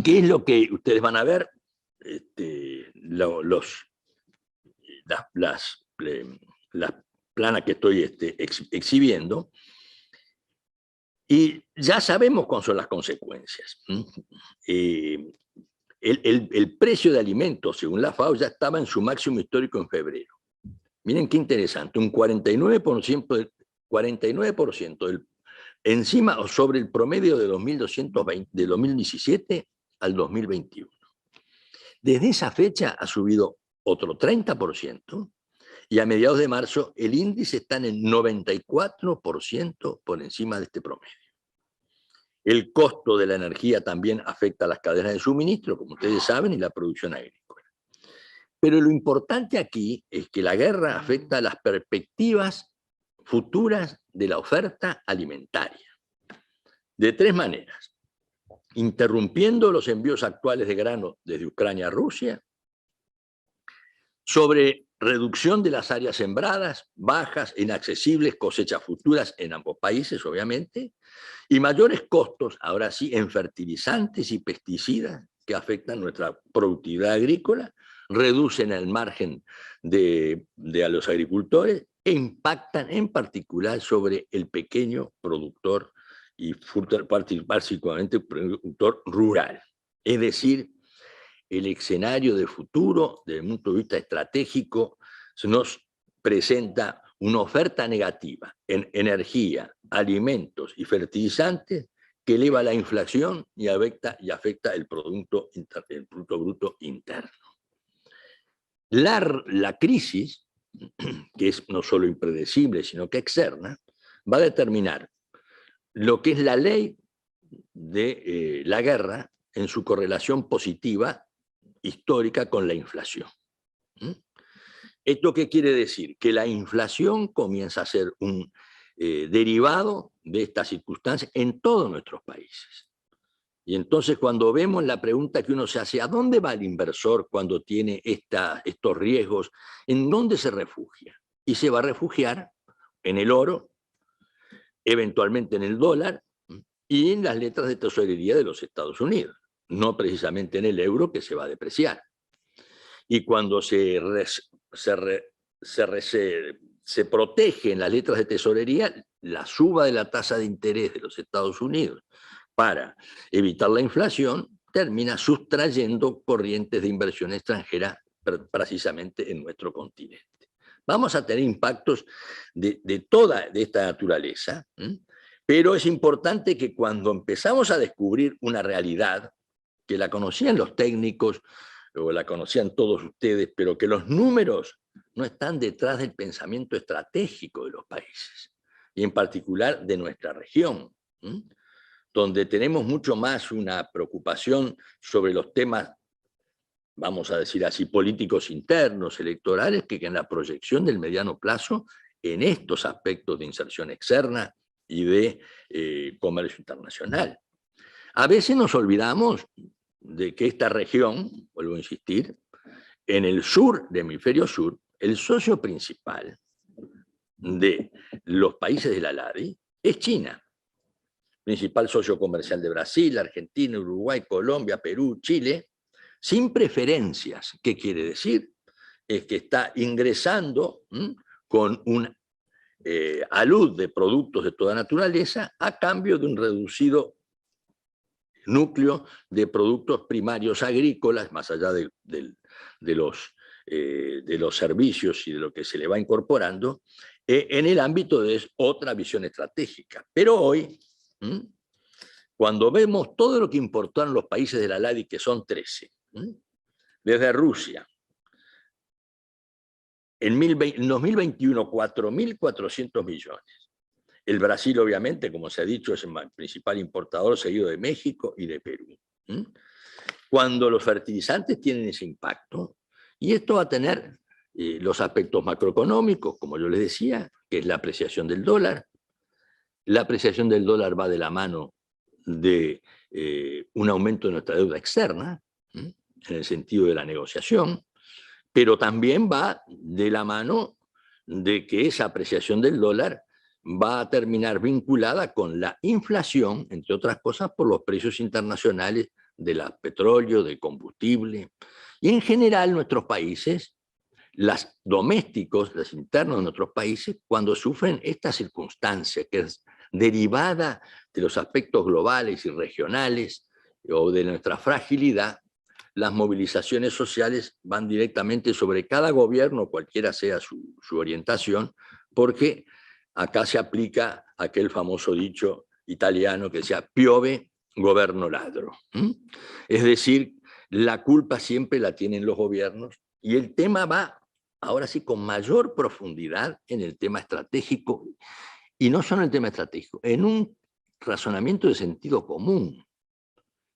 ¿Qué es lo que ustedes van a ver? Las planas que estoy exhibiendo, y ya sabemos cuáles son las consecuencias. El precio de alimentos, según la FAO, ya estaba en su máximo histórico en febrero. Miren qué interesante, un 49% encima o sobre el promedio de 2017 al 2021. Desde esa fecha ha subido otro 30%, y a mediados de marzo el índice está en el 94% por encima de este promedio. El costo de la energía también afecta a las cadenas de suministro, como ustedes saben, y la producción agrícola. Pero lo importante aquí es que la guerra afecta las perspectivas futuras de la oferta alimentaria. De tres maneras: interrumpiendo los envíos actuales de grano desde Ucrania a Rusia, sobre reducción de las áreas sembradas, bajas, inaccesibles cosechas futuras en ambos países, obviamente, y mayores costos, ahora sí, en fertilizantes y pesticidas que afectan nuestra productividad agrícola, reducen el margen de a los agricultores e impactan en particular sobre el pequeño productor y particularmente el productor rural. Es decir, el escenario de futuro, desde el punto de vista estratégico, nos presenta una oferta negativa en energía, alimentos y fertilizantes que eleva la inflación y afecta el Producto Bruto Interno. La crisis, que es no solo impredecible, sino que externa, va a determinar lo que es la ley de la guerra en su correlación positiva histórica con la inflación. ¿Esto qué quiere decir? Que la inflación comienza a ser un derivado de estas circunstancias en todos nuestros países. Y entonces cuando vemos la pregunta que uno se hace, ¿a dónde va el inversor cuando tiene estos riesgos? ¿En dónde se refugia? Y se va a refugiar en el oro, eventualmente en el dólar y en las letras de tesorería de los Estados Unidos, no precisamente en el euro, que se va a depreciar. Y cuando se protege en las letras de tesorería la suba de la tasa de interés de los Estados Unidos para evitar la inflación, termina sustrayendo corrientes de inversión extranjera precisamente en nuestro continente. Vamos a tener impactos de esta naturaleza, pero es importante que cuando empezamos a descubrir una realidad, que la conocían los técnicos, o la conocían todos ustedes, pero que los números no están detrás del pensamiento estratégico de los países, y en particular de nuestra región, donde tenemos mucho más una preocupación sobre los temas, vamos a decir así, políticos internos, electorales, que en la proyección del mediano plazo en estos aspectos de inserción externa y de comercio internacional. A veces nos olvidamos de que esta región, vuelvo a insistir, en el sur, del hemisferio sur, el socio principal de los países de la LADI es China. Principal socio comercial de Brasil, Argentina, Uruguay, Colombia, Perú, Chile, sin preferencias. ¿Qué quiere decir? Es que está ingresando con un alud de productos de toda naturaleza a cambio de un reducido núcleo de productos primarios agrícolas, más allá de los servicios y de lo que se le va incorporando, en el ámbito de otra visión estratégica. Pero hoy, cuando vemos todo lo que importaron los países de la LADI, que son 13, desde Rusia, en 2021, 4.400 millones. El Brasil, obviamente, como se ha dicho, es el principal importador, seguido de México y de Perú. Cuando los fertilizantes tienen ese impacto, y esto va a tener los aspectos macroeconómicos, como yo les decía, que es la apreciación del dólar. La apreciación del dólar va de la mano de un aumento de nuestra deuda externa, en el sentido de la negociación, pero también va de la mano de que esa apreciación del dólar va a terminar vinculada con la inflación, entre otras cosas, por los precios internacionales del petróleo, del combustible. Y en general nuestros países, los domésticos, los internos de nuestros países, cuando sufren esta circunstancia que es derivada de los aspectos globales y regionales o de nuestra fragilidad, las movilizaciones sociales van directamente sobre cada gobierno, cualquiera sea su orientación, porque acá se aplica aquel famoso dicho italiano que decía piove, governo ladro. Es decir, la culpa siempre la tienen los gobiernos, y el tema va ahora sí con mayor profundidad en el tema estratégico, y no solo en el tema estratégico, en un razonamiento de sentido común.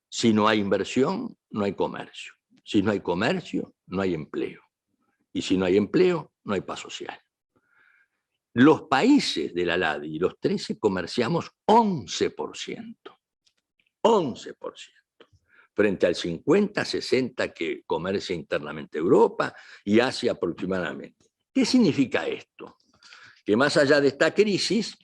Si no hay inversión, no hay comercio. Si no hay comercio, no hay empleo. Y si no hay empleo, no hay paz social. Los países de la LADI y los 13 comerciamos 11%. 11%. Frente al 50-60% que comercia internamente Europa y Asia aproximadamente. ¿Qué significa esto? Que más allá de esta crisis,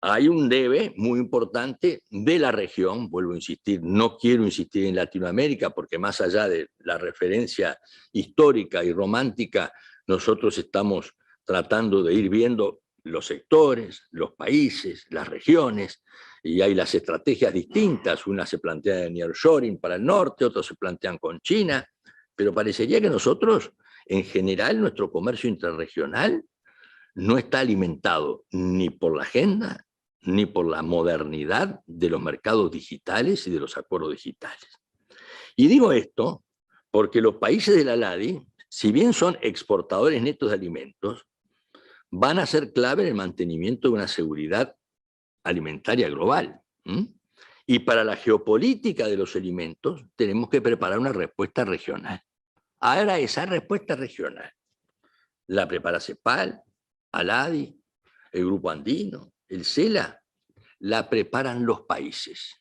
hay un debe muy importante de la región, vuelvo a insistir, no quiero insistir en Latinoamérica, porque más allá de la referencia histórica y romántica, nosotros estamos tratando de ir viendo los sectores, los países, las regiones, y hay las estrategias distintas, unas se plantean en nearshoring para el norte, otras se plantean con China, pero parecería que nosotros, en general, nuestro comercio intrarregional no está alimentado ni por la agenda, ni por la modernidad de los mercados digitales y de los acuerdos digitales. Y digo esto porque los países de la LADI, si bien son exportadores netos de alimentos, van a ser clave en el mantenimiento de una seguridad alimentaria global. Y para la geopolítica de los alimentos tenemos que preparar una respuesta regional. Ahora esa respuesta regional la prepara CEPAL, ALADI, el Grupo Andino, el CELA, la preparan los países.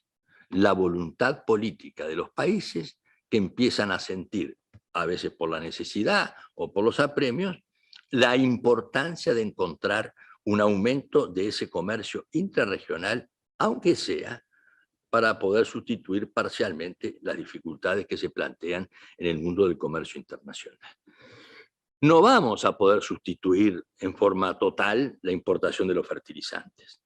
La voluntad política de los países que empiezan a sentir, a veces por la necesidad o por los apremios, la importancia de encontrar un aumento de ese comercio intrarregional, aunque sea para poder sustituir parcialmente las dificultades que se plantean en el mundo del comercio internacional. No vamos a poder sustituir en forma total la importación de los fertilizantes.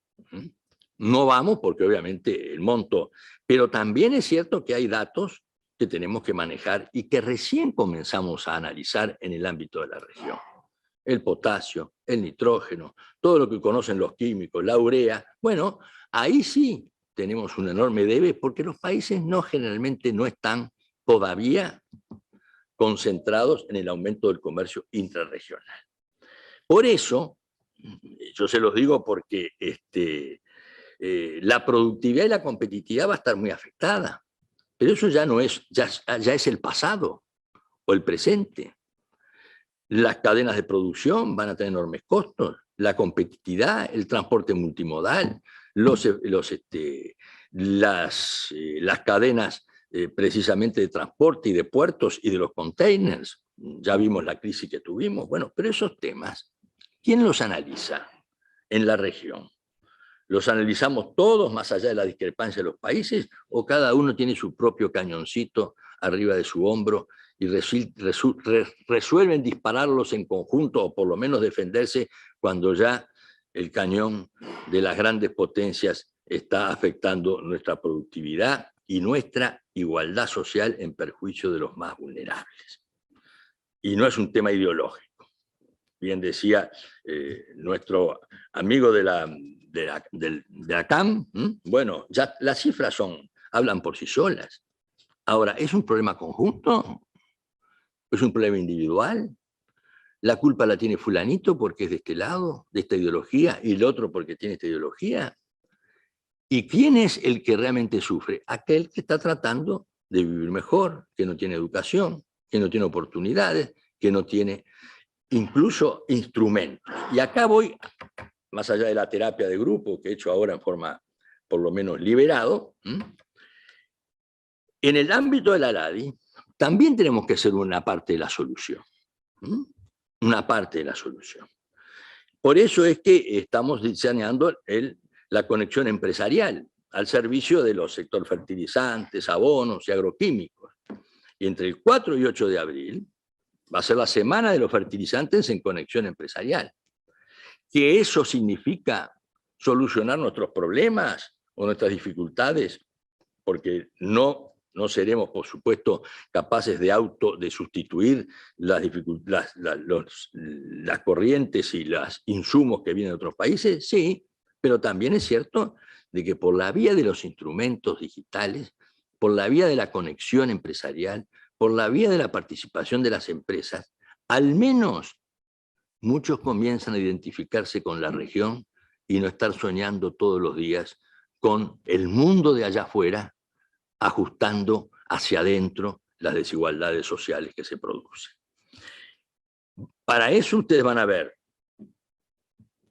No vamos porque obviamente el monto, pero también es cierto que hay datos que tenemos que manejar y que recién comenzamos a analizar en el ámbito de la región. El potasio, el nitrógeno, todo lo que conocen los químicos, la urea. Bueno, ahí sí tenemos un enorme debe porque los países generalmente no están todavía concentrados en el aumento del comercio intrarregional. Por eso, yo se los digo porque la productividad y la competitividad va a estar muy afectada, pero eso ya no es, ya es el pasado o el presente. Las cadenas de producción van a tener enormes costos, la competitividad, el transporte multimodal, las cadenas precisamente de transporte y de puertos y de los containers. Ya vimos la crisis que tuvimos. Bueno, pero esos temas, ¿quién los analiza en la región? ¿Los analizamos todos más allá de la discrepancia de los países o cada uno tiene su propio cañoncito arriba de su hombro y resuelven dispararlos en conjunto o por lo menos defenderse cuando ya el cañón de las grandes potencias está afectando nuestra productividad y nuestra igualdad social en perjuicio de los más vulnerables? Y no es un tema ideológico. Bien decía nuestro amigo de la CAM, bueno, ya las cifras hablan por sí solas. Ahora, ¿es un problema conjunto? ¿Es un problema individual? ¿La culpa la tiene fulanito porque es de este lado, de esta ideología, y el otro porque tiene esta ideología? ¿Y quién es el que realmente sufre? Aquel que está tratando de vivir mejor, que no tiene educación, que no tiene oportunidades, que no tiene incluso instrumentos. Y acá voy, más allá de la terapia de grupo que he hecho ahora en forma por lo menos liberado, en el ámbito de la LADI también tenemos que ser una parte de la solución. Una parte de la solución. Por eso es que estamos diseñando la conexión empresarial al servicio de los sectores fertilizantes, abonos y agroquímicos. Y entre el 4 y 8 de abril va a ser la semana de los fertilizantes en conexión empresarial. ¿Que eso significa solucionar nuestros problemas o nuestras dificultades? Porque no seremos, por supuesto, capaces de sustituir las corrientes y los insumos que vienen de otros países, sí, pero también es cierto de que por la vía de los instrumentos digitales, por la vía de la conexión empresarial, por la vía de la participación de las empresas, al menos muchos comienzan a identificarse con la región y no estar soñando todos los días con el mundo de allá afuera, ajustando hacia adentro las desigualdades sociales que se producen. Para eso ustedes van a ver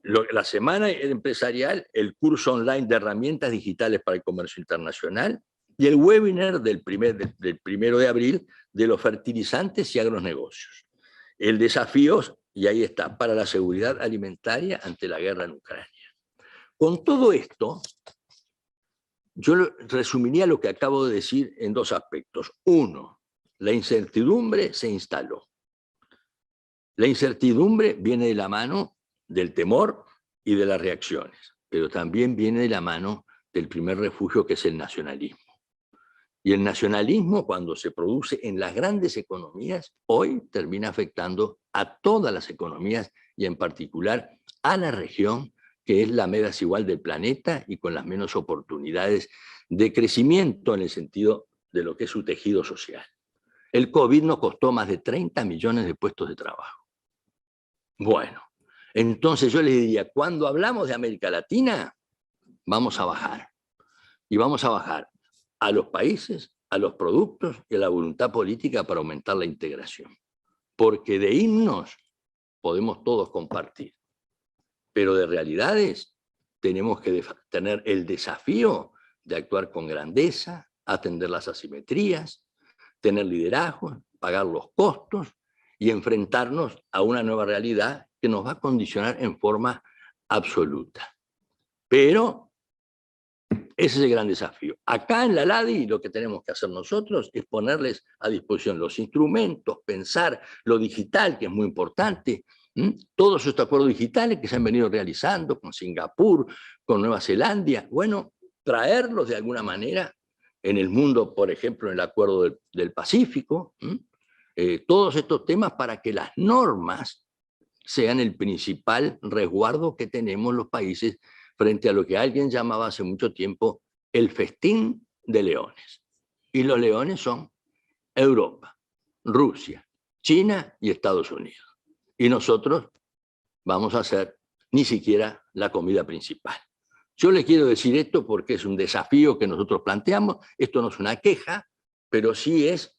la semana empresarial, el curso online de herramientas digitales para el comercio internacional y el webinar del 1 de abril de los fertilizantes y agronegocios. El desafío, y ahí está, para la seguridad alimentaria ante la guerra en Ucrania. Con todo esto, yo resumiría lo que acabo de decir en dos aspectos. Uno, la incertidumbre se instaló. La incertidumbre viene de la mano del temor y de las reacciones, pero también viene de la mano del primer refugio, que es el nacionalismo. Y el nacionalismo, cuando se produce en las grandes economías, hoy termina afectando a todas las economías y en particular a la región, que es la más desigual del planeta y con las menos oportunidades de crecimiento en el sentido de lo que es su tejido social. El COVID nos costó más de 30 millones de puestos de trabajo. Bueno, entonces yo les diría, cuando hablamos de América Latina, vamos a bajar. Y vamos a bajar a los países, a los productos y a la voluntad política para aumentar la integración. Porque de himnos podemos todos compartir, pero de realidades tenemos que tener el desafío de actuar con grandeza, atender las asimetrías, tener liderazgo, pagar los costos y enfrentarnos a una nueva realidad que nos va a condicionar en forma absoluta. Pero ese es el gran desafío. Acá en la LADI lo que tenemos que hacer nosotros es ponerles a disposición los instrumentos, pensar lo digital, que es muy importante, todos estos acuerdos digitales que se han venido realizando con Singapur, con Nueva Zelanda, bueno, traerlos de alguna manera en el mundo, por ejemplo, en el Acuerdo del Pacífico, todos estos temas para que las normas sean el principal resguardo que tenemos los países frente a lo que alguien llamaba hace mucho tiempo el festín de leones. Y los leones son Europa, Rusia, China y Estados Unidos. Y nosotros vamos a hacer ni siquiera la comida principal. Yo les quiero decir esto porque es un desafío que nosotros planteamos. Esto no es una queja, pero sí es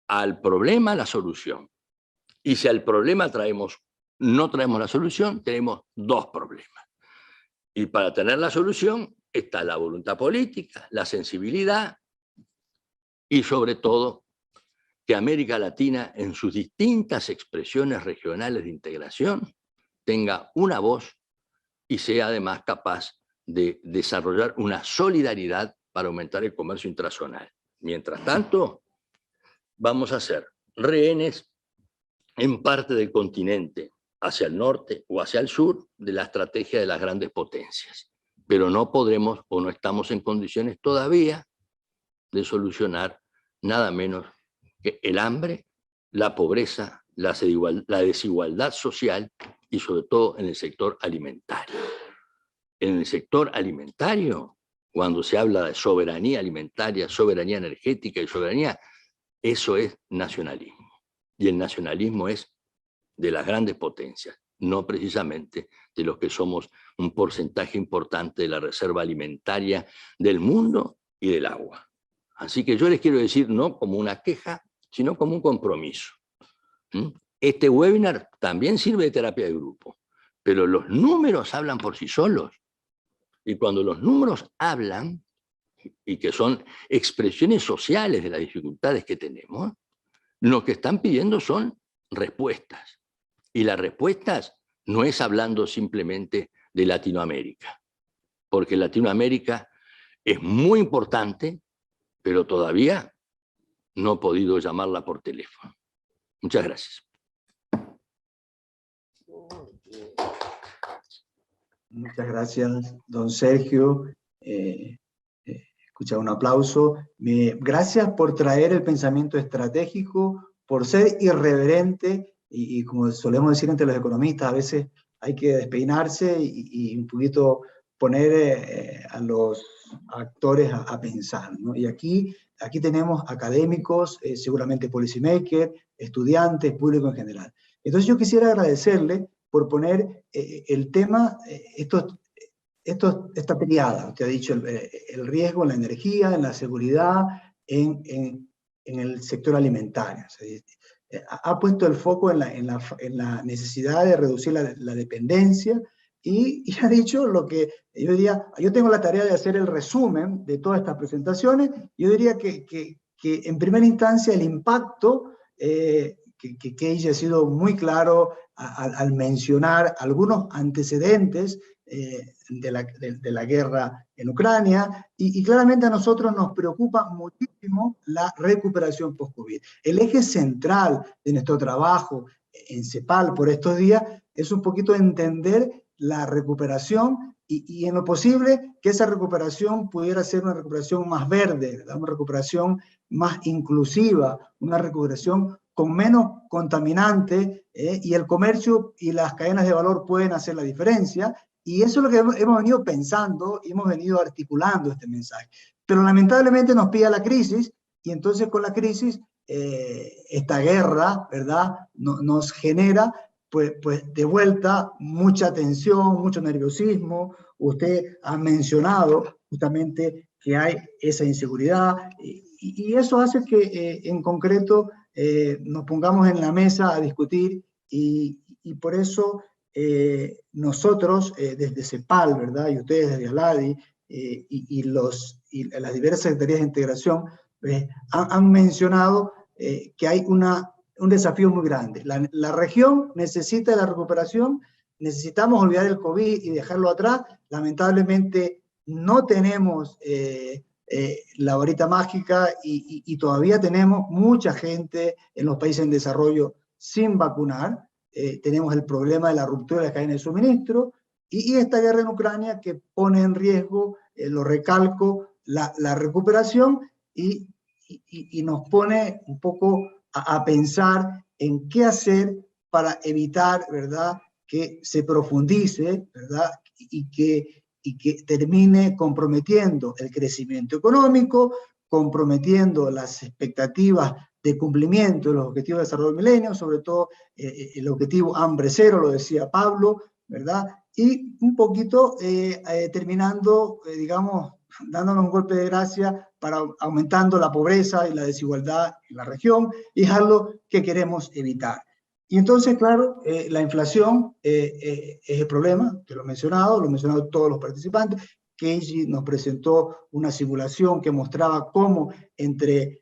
al problema la solución. Y si al problema no traemos la solución, tenemos dos problemas. Y para tener la solución está la voluntad política, la sensibilidad y sobre todo que América Latina en sus distintas expresiones regionales de integración tenga una voz y sea además capaz de desarrollar una solidaridad para aumentar el comercio internacional. Mientras tanto, vamos a ser rehenes en parte del continente, hacia el norte o hacia el sur, de la estrategia de las grandes potencias. Pero no podremos o no estamos en condiciones todavía de solucionar nada menos que el hambre, la pobreza, la desigualdad social y sobre todo en el sector alimentario. En el sector alimentario, cuando se habla de soberanía alimentaria, soberanía energética y soberanía, eso es nacionalismo. Y el nacionalismo es de las grandes potencias, no precisamente de los que somos un porcentaje importante de la reserva alimentaria del mundo y del agua. Así que yo les quiero decir, no como una queja, sino como un compromiso. Este webinar también sirve de terapia de grupo, pero los números hablan por sí solos. Y cuando los números hablan, y que son expresiones sociales de las dificultades que tenemos, lo que están pidiendo son respuestas. Y las respuestas no es hablando simplemente de Latinoamérica, porque Latinoamérica es muy importante, pero todavía no he podido llamarla por teléfono. Muchas gracias. Muchas gracias, don Sergio. Escucha un aplauso. Gracias por traer el pensamiento estratégico, por ser irreverente, y como solemos decir entre los economistas, a veces hay que despeinarse y un poquito poner a los actores a pensar, ¿no? Y aquí tenemos académicos, seguramente policymakers, estudiantes, público en general. Entonces yo quisiera agradecerle por poner el tema, esta triada, usted ha dicho, el riesgo en la energía, en la seguridad, en el sector alimentario. ha puesto el foco en la necesidad de reducir la dependencia y ha dicho lo que yo diría. Yo tengo la tarea de hacer el resumen de todas estas presentaciones. Yo diría que en primera instancia el impacto, que ella ha sido muy claro al mencionar algunos antecedentes de la guerra en Ucrania, y claramente a nosotros nos preocupa muchísimo la recuperación post-COVID. El eje central de nuestro trabajo en CEPAL por estos días es un poquito entender la recuperación y en lo posible que esa recuperación pudiera ser una recuperación más verde, ¿verdad? Una recuperación más inclusiva, una recuperación con menos contaminante, y el comercio y las cadenas de valor pueden hacer la diferencia. Y eso es lo que hemos venido pensando y hemos venido articulando este mensaje. Pero lamentablemente nos pilla la crisis, y entonces con la crisis, esta guerra, ¿verdad?, nos genera pues de vuelta mucha tensión, mucho nerviosismo. Usted ha mencionado justamente que hay esa inseguridad, y eso hace que en concreto nos pongamos en la mesa a discutir, y por eso nosotros desde CEPAL, ¿verdad?, y ustedes desde ALADI, y las diversas secretarías de integración han mencionado que hay un desafío muy grande. La región necesita la recuperación, necesitamos olvidar el COVID y dejarlo atrás. Lamentablemente no tenemos la varita mágica, y todavía tenemos mucha gente en los países en desarrollo sin vacunar. Tenemos el problema de la ruptura de la cadena de suministro, y esta guerra en Ucrania que pone en riesgo, lo recalco, la recuperación, y nos pone un poco a pensar en qué hacer para evitar, ¿verdad?, que se profundice, ¿verdad?, y que termine comprometiendo el crecimiento económico, comprometiendo las expectativas de cumplimiento de los objetivos de desarrollo del milenio, sobre todo el objetivo hambre cero, lo decía Pablo, ¿verdad? Y un poquito terminando, digamos, dándonos un golpe de gracia para aumentando la pobreza y la desigualdad en la región, y es algo que queremos evitar. Y entonces, claro, la inflación es el problema, que lo he mencionado todos los participantes. Keiji nos presentó una simulación que mostraba cómo entre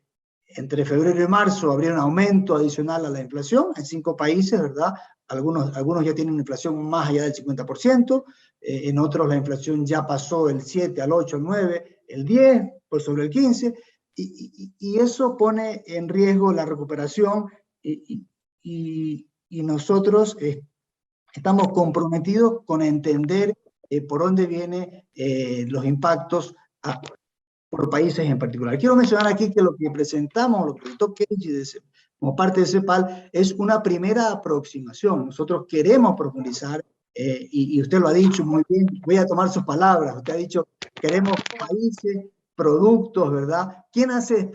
febrero y marzo habría un aumento adicional a la inflación en 5 países, ¿verdad? Algunos ya tienen una inflación más allá del 50%, en otros la inflación ya pasó el 7, al 8, al 9, el 10, por sobre el 15, y eso pone en riesgo la recuperación, y nosotros estamos comprometidos con entender por dónde vienen los impactos por países en particular. Quiero mencionar aquí que lo que presentamos, lo que presentó Keiji como parte de CEPAL, es una primera aproximación. Nosotros queremos profundizar, y usted lo ha dicho muy bien, voy a tomar sus palabras. Usted ha dicho, queremos países, productos, ¿verdad? ¿Quién hace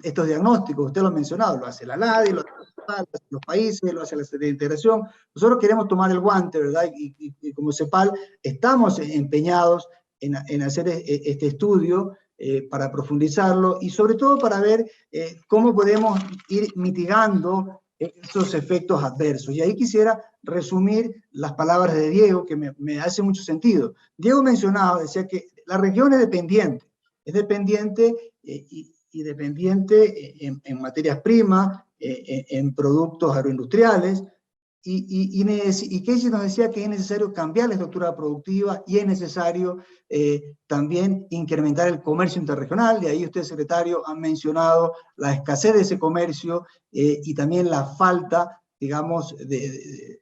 estos diagnósticos? Usted lo ha mencionado, lo hace la LADI, lo hace los países, lo hace la Secretaría de Integración. Nosotros queremos tomar el guante, ¿verdad? Y como CEPAL estamos empeñados en hacer este estudio, para profundizarlo, y sobre todo para ver cómo podemos ir mitigando esos efectos adversos. Y ahí quisiera resumir las palabras de Diego, que me hace mucho sentido. Diego mencionaba, decía que la región es dependiente y dependiente en materias primas, en productos agroindustriales, y Keiji nos decía que es necesario cambiar la estructura productiva, y es necesario también incrementar el comercio interregional. De ahí usted, secretario, ha mencionado la escasez de ese comercio, y también la falta, digamos, de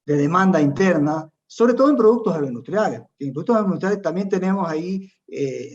demanda interna, sobre todo en productos agroindustriales. En productos agroindustriales también tenemos ahí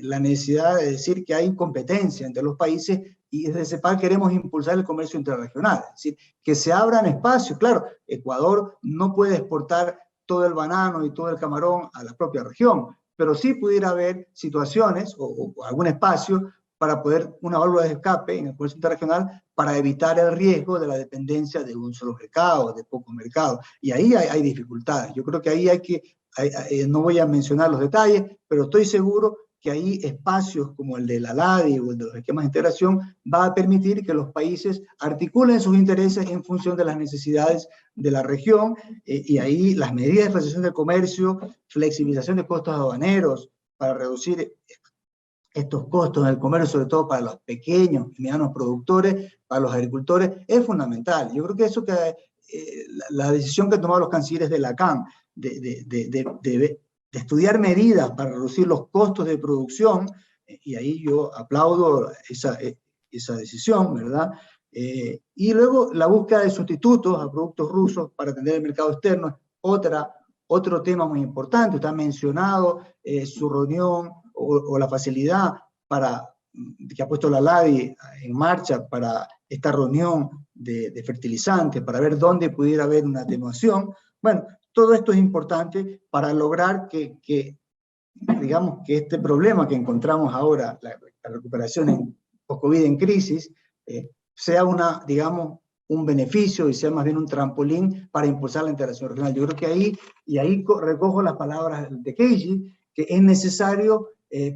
la necesidad de decir que hay competencia entre los países, y desde CEPAL queremos impulsar el comercio interregional, es decir, que se abran espacios. Claro, Ecuador no puede exportar todo el banano y todo el camarón a la propia región, pero sí pudiera haber situaciones o algún espacio para poder, una válvula de escape en el comercio interregional, para evitar el riesgo de la dependencia de un solo mercado, de pocos mercados. Y ahí hay dificultades. Yo creo que ahí no voy a mencionar los detalles, pero estoy seguro que ahí espacios como el de la LADI o el de los esquemas de integración va a permitir que los países articulen sus intereses en función de las necesidades de la región, y ahí las medidas de facilitación del comercio, flexibilización de costos aduaneros para reducir estos costos en el comercio, sobre todo para los pequeños y medianos productores, para los agricultores, es fundamental. Yo creo que eso que la decisión que han tomado los cancilleres de la CAN de estudiar medidas para reducir los costos de producción, y ahí yo aplaudo esa decisión, ¿verdad? Y luego la búsqueda de sustitutos a productos rusos para atender el mercado externo, otro tema muy importante. Usted ha mencionado su reunión o la facilidad que ha puesto la LADI en marcha para esta reunión de fertilizantes, para ver dónde pudiera haber una atenuación. Bueno, todo esto es importante para lograr digamos, que este problema que encontramos ahora, la recuperación post-COVID en crisis, sea digamos, un beneficio y sea más bien un trampolín para impulsar la integración regional. Yo creo que ahí recojo las palabras de Keiji, que es necesario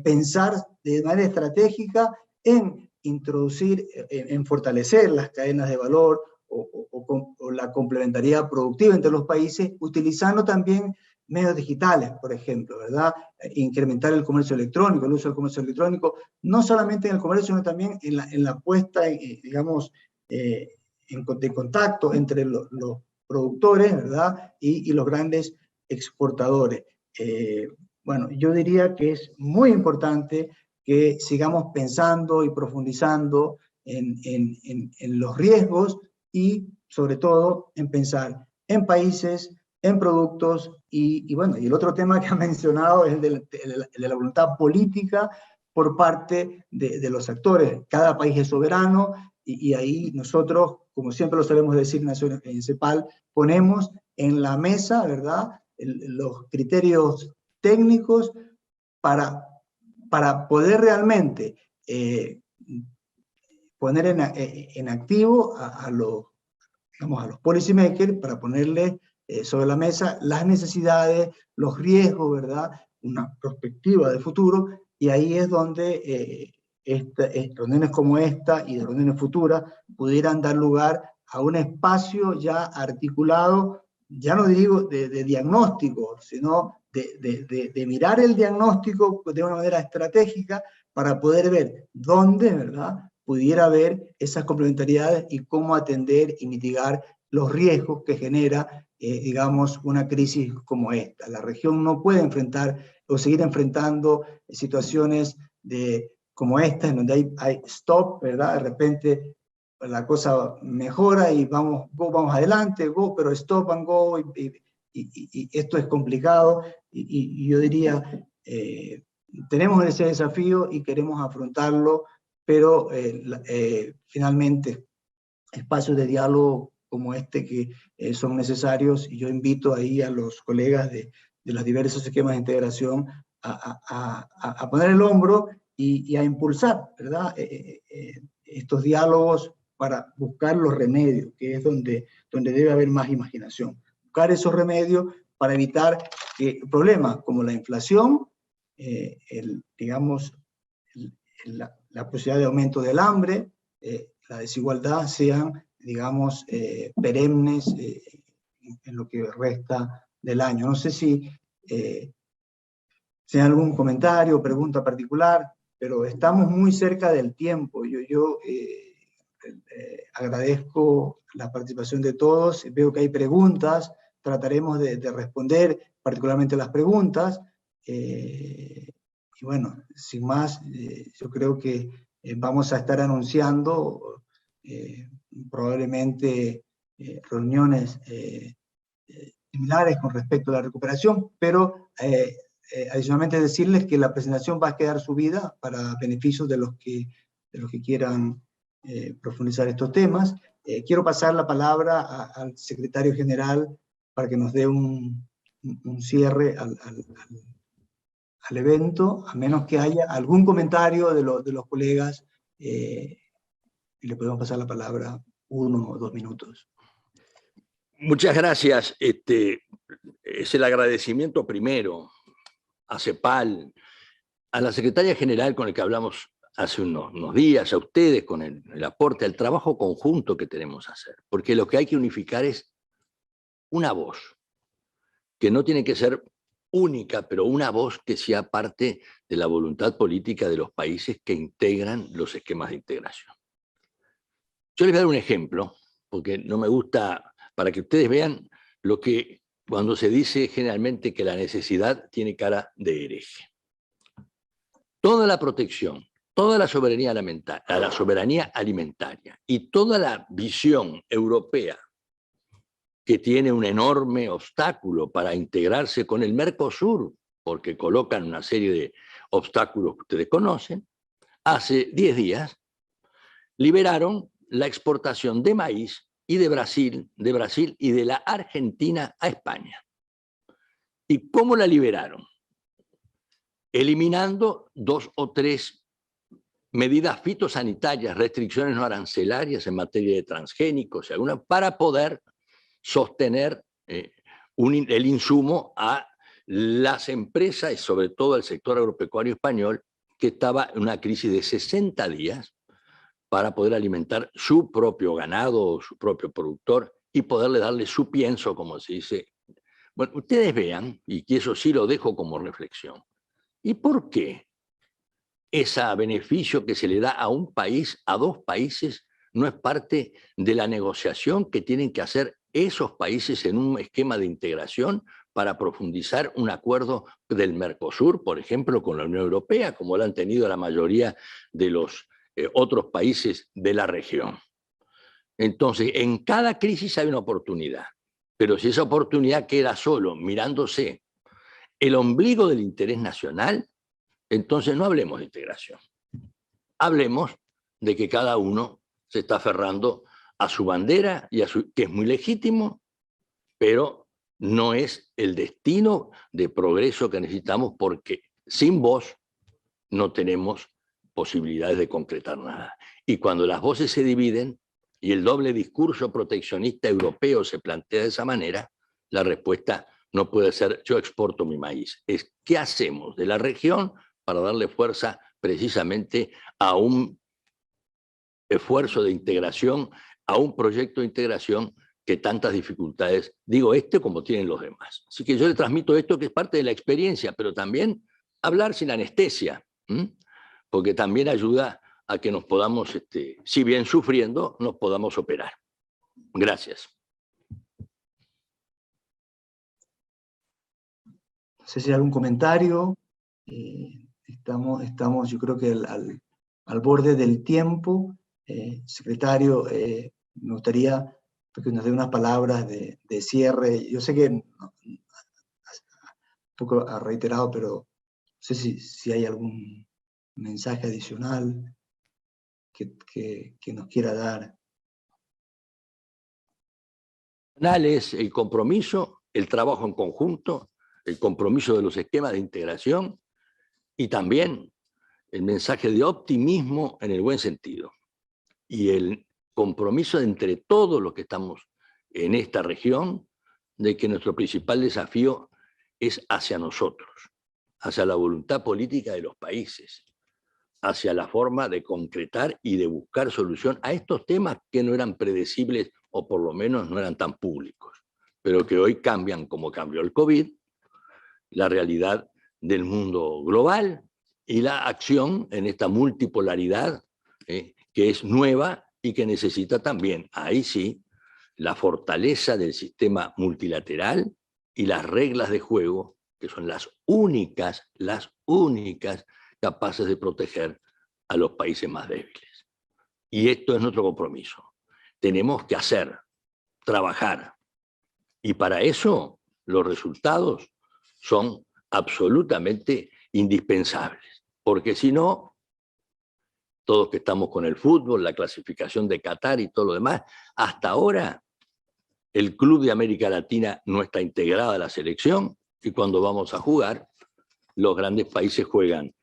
pensar de manera estratégica en introducir, en fortalecer las cadenas de valor o la complementariedad productiva entre los países, utilizando también medios digitales, por ejemplo, ¿verdad? Incrementar el comercio electrónico, el uso del comercio electrónico, no solamente en el comercio, sino también en la puesta, digamos, de contacto entre los productores, ¿verdad? Y los grandes exportadores. Bueno, yo diría que es muy importante que sigamos pensando y profundizando en los riesgos y, sobre todo, en pensar en países, en productos, y bueno, y el otro tema que ha mencionado es el de la voluntad política por parte de los actores. Cada país es soberano, y ahí nosotros, como siempre lo sabemos decir en CEPAL, ponemos en la mesa, ¿verdad?, los criterios técnicos para poder realmente poner en activo a los policymakers, para ponerles sobre la mesa las necesidades, los riesgos, ¿verdad?, una perspectiva de futuro, y ahí es donde reuniones como esta y de reuniones futuras pudieran dar lugar a un espacio ya articulado, ya no digo de diagnóstico, sino de mirar el diagnóstico de una manera estratégica para poder ver dónde, ¿verdad?, pudiera haber esas complementariedades y cómo atender y mitigar los riesgos que genera, digamos, una crisis como esta. La región no puede enfrentar o seguir enfrentando situaciones como esta, en donde hay stop, ¿verdad? De repente la cosa mejora y vamos adelante, pero stop and go, y esto es complicado, y yo diría, tenemos ese desafío y queremos afrontarlo, pero finalmente espacios de diálogo como este que son necesarios, y yo invito ahí a los colegas de los diversos esquemas de integración a poner el hombro y a impulsar, ¿verdad?, estos diálogos para buscar los remedios, que es donde debe haber más imaginación. Buscar esos remedios para evitar que problemas como la inflación, digamos, la posibilidad de aumento del hambre, la desigualdad sean, digamos, perennes en lo que resta del año. No sé si hay algún comentario o pregunta particular, pero estamos muy cerca del tiempo. Yo agradezco la participación de todos, veo que hay preguntas, trataremos de responder particularmente las preguntas, y bueno, sin más, yo creo que vamos a estar anunciando probablemente reuniones similares con respecto a la recuperación, pero adicionalmente decirles que la presentación va a quedar subida para beneficio de los que quieran profundizar estos temas. Quiero pasar la palabra al secretario general para que nos dé un cierre al evento, a menos que haya algún comentario de los colegas, y le podemos pasar la palabra 1 o 2 minutos. Muchas gracias. Es el agradecimiento primero a CEPAL, a la secretaria general con la que hablamos hace unos días, a ustedes con el aporte al trabajo conjunto que tenemos que hacer, porque lo que hay que unificar es una voz, que no tiene que ser única, pero una voz que sea parte de la voluntad política de los países que integran los esquemas de integración. Yo les voy a dar un ejemplo, porque no me gusta, para que ustedes vean lo que cuando se dice generalmente que la necesidad tiene cara de hereje. Toda la protección, toda la soberanía alimentaria y toda la visión europea que tiene un enorme obstáculo para integrarse con el Mercosur, porque colocan una serie de obstáculos que ustedes conocen, hace 10 días liberaron la exportación de maíz y de Brasil y de la Argentina a España. ¿Y cómo la liberaron? Eliminando 2 o 3 medidas fitosanitarias, restricciones no arancelarias en materia de transgénicos, para poder sostener el insumo a las empresas y sobre todo al sector agropecuario español, que estaba en una crisis de 60 días para poder alimentar su propio ganado, su propio productor, y poderle darle su pienso, como se dice. Bueno, ustedes vean, y que eso sí lo dejo como reflexión, ¿y por qué ese beneficio que se le da a un país, a 2 países, no es parte de la negociación que tienen que hacer esos países en un esquema de integración para profundizar un acuerdo del Mercosur, por ejemplo, con la Unión Europea, como lo han tenido la mayoría de los otros países de la región? Entonces, en cada crisis hay una oportunidad, pero si esa oportunidad queda solo mirándose el ombligo del interés nacional, entonces no hablemos de integración. Hablemos de que cada uno se está aferrando a su bandera, que es muy legítimo, pero no es el destino de progreso que necesitamos, porque sin voz no tenemos posibilidades de concretar nada. Y cuando las voces se dividen y el doble discurso proteccionista europeo se plantea de esa manera, la respuesta no puede ser yo exporto mi maíz. Es ¿qué hacemos de la región para darle fuerza precisamente a un esfuerzo de integración, a un proyecto de integración que tantas dificultades, digo como tienen los demás? Así que yo le transmito esto, que es parte de la experiencia, pero también hablar sin anestesia, porque también ayuda a que nos podamos, si bien sufriendo, nos podamos operar. Gracias. No sé si hay algún comentario. Estamos yo creo que al borde del tiempo. Secretario, me gustaría que nos dé unas palabras de cierre. Yo sé que un poco reiterado, pero no sé si hay algún mensaje adicional que nos quiera dar. Es el compromiso, el trabajo en conjunto, el compromiso de los esquemas de integración y también el mensaje de optimismo en el buen sentido. Y el compromiso entre todos los que estamos en esta región de que nuestro principal desafío es hacia nosotros, hacia la voluntad política de los países, hacia la forma de concretar y de buscar solución a estos temas que no eran predecibles o por lo menos no eran tan públicos, pero que hoy cambian como cambió el COVID, la realidad del mundo global y la acción en esta multipolaridad que es nueva y que necesita también, ahí sí, la fortaleza del sistema multilateral y las reglas de juego, que son las únicas capaces de proteger a los países más débiles. Y esto es nuestro compromiso. Tenemos que trabajar, y para eso los resultados son absolutamente indispensables, porque si no, todos que estamos con el fútbol, la clasificación de Qatar y todo lo demás, hasta ahora el Club de América Latina no está integrado a la selección, y cuando vamos a jugar, los grandes países juegan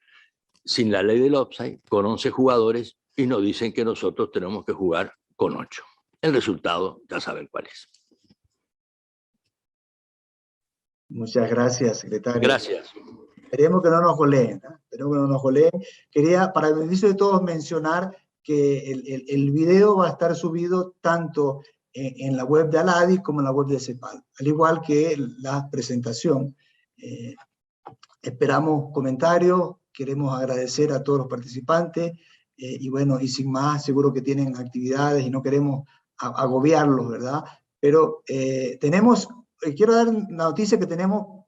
sin la ley del offside, con 11 jugadores, y nos dicen que nosotros tenemos que jugar con 8. El resultado ya saben cuál es. Muchas gracias, secretario. Gracias. Esperemos que no nos goleen, ¿eh? Esperemos que no nos goleen. Quería, para el beneficio de todos, mencionar que el video va a estar subido tanto en la web de Aladi como en la web de CEPAL, al igual que la presentación. Esperamos comentarios, queremos agradecer a todos los participantes, y bueno, y sin más, seguro que tienen actividades y no queremos agobiarlos, ¿verdad? Pero quiero dar la noticia que tenemos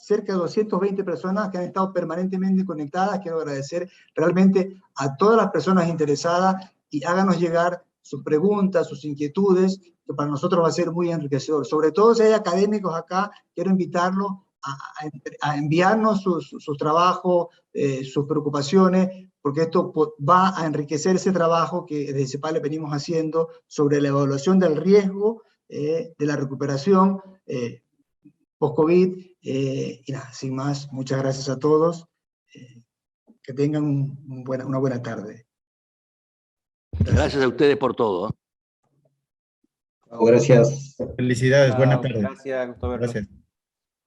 cerca de 220 personas que han estado permanentemente conectadas. Quiero agradecer realmente a todas las personas interesadas y háganos llegar sus preguntas, sus inquietudes, que para nosotros va a ser muy enriquecedor. Sobre todo si hay académicos acá, quiero invitarlos a enviarnos sus trabajos, sus preocupaciones, porque esto va a enriquecer ese trabajo que desde CEPAL le venimos haciendo sobre la evaluación del riesgo de la recuperación post-COVID. Y nada, sin más, muchas gracias a todos. Que tengan una buena tarde. Gracias a ustedes por todo. Gracias. Felicidades, buena tarde. Gracias, gusto verlo. Gracias.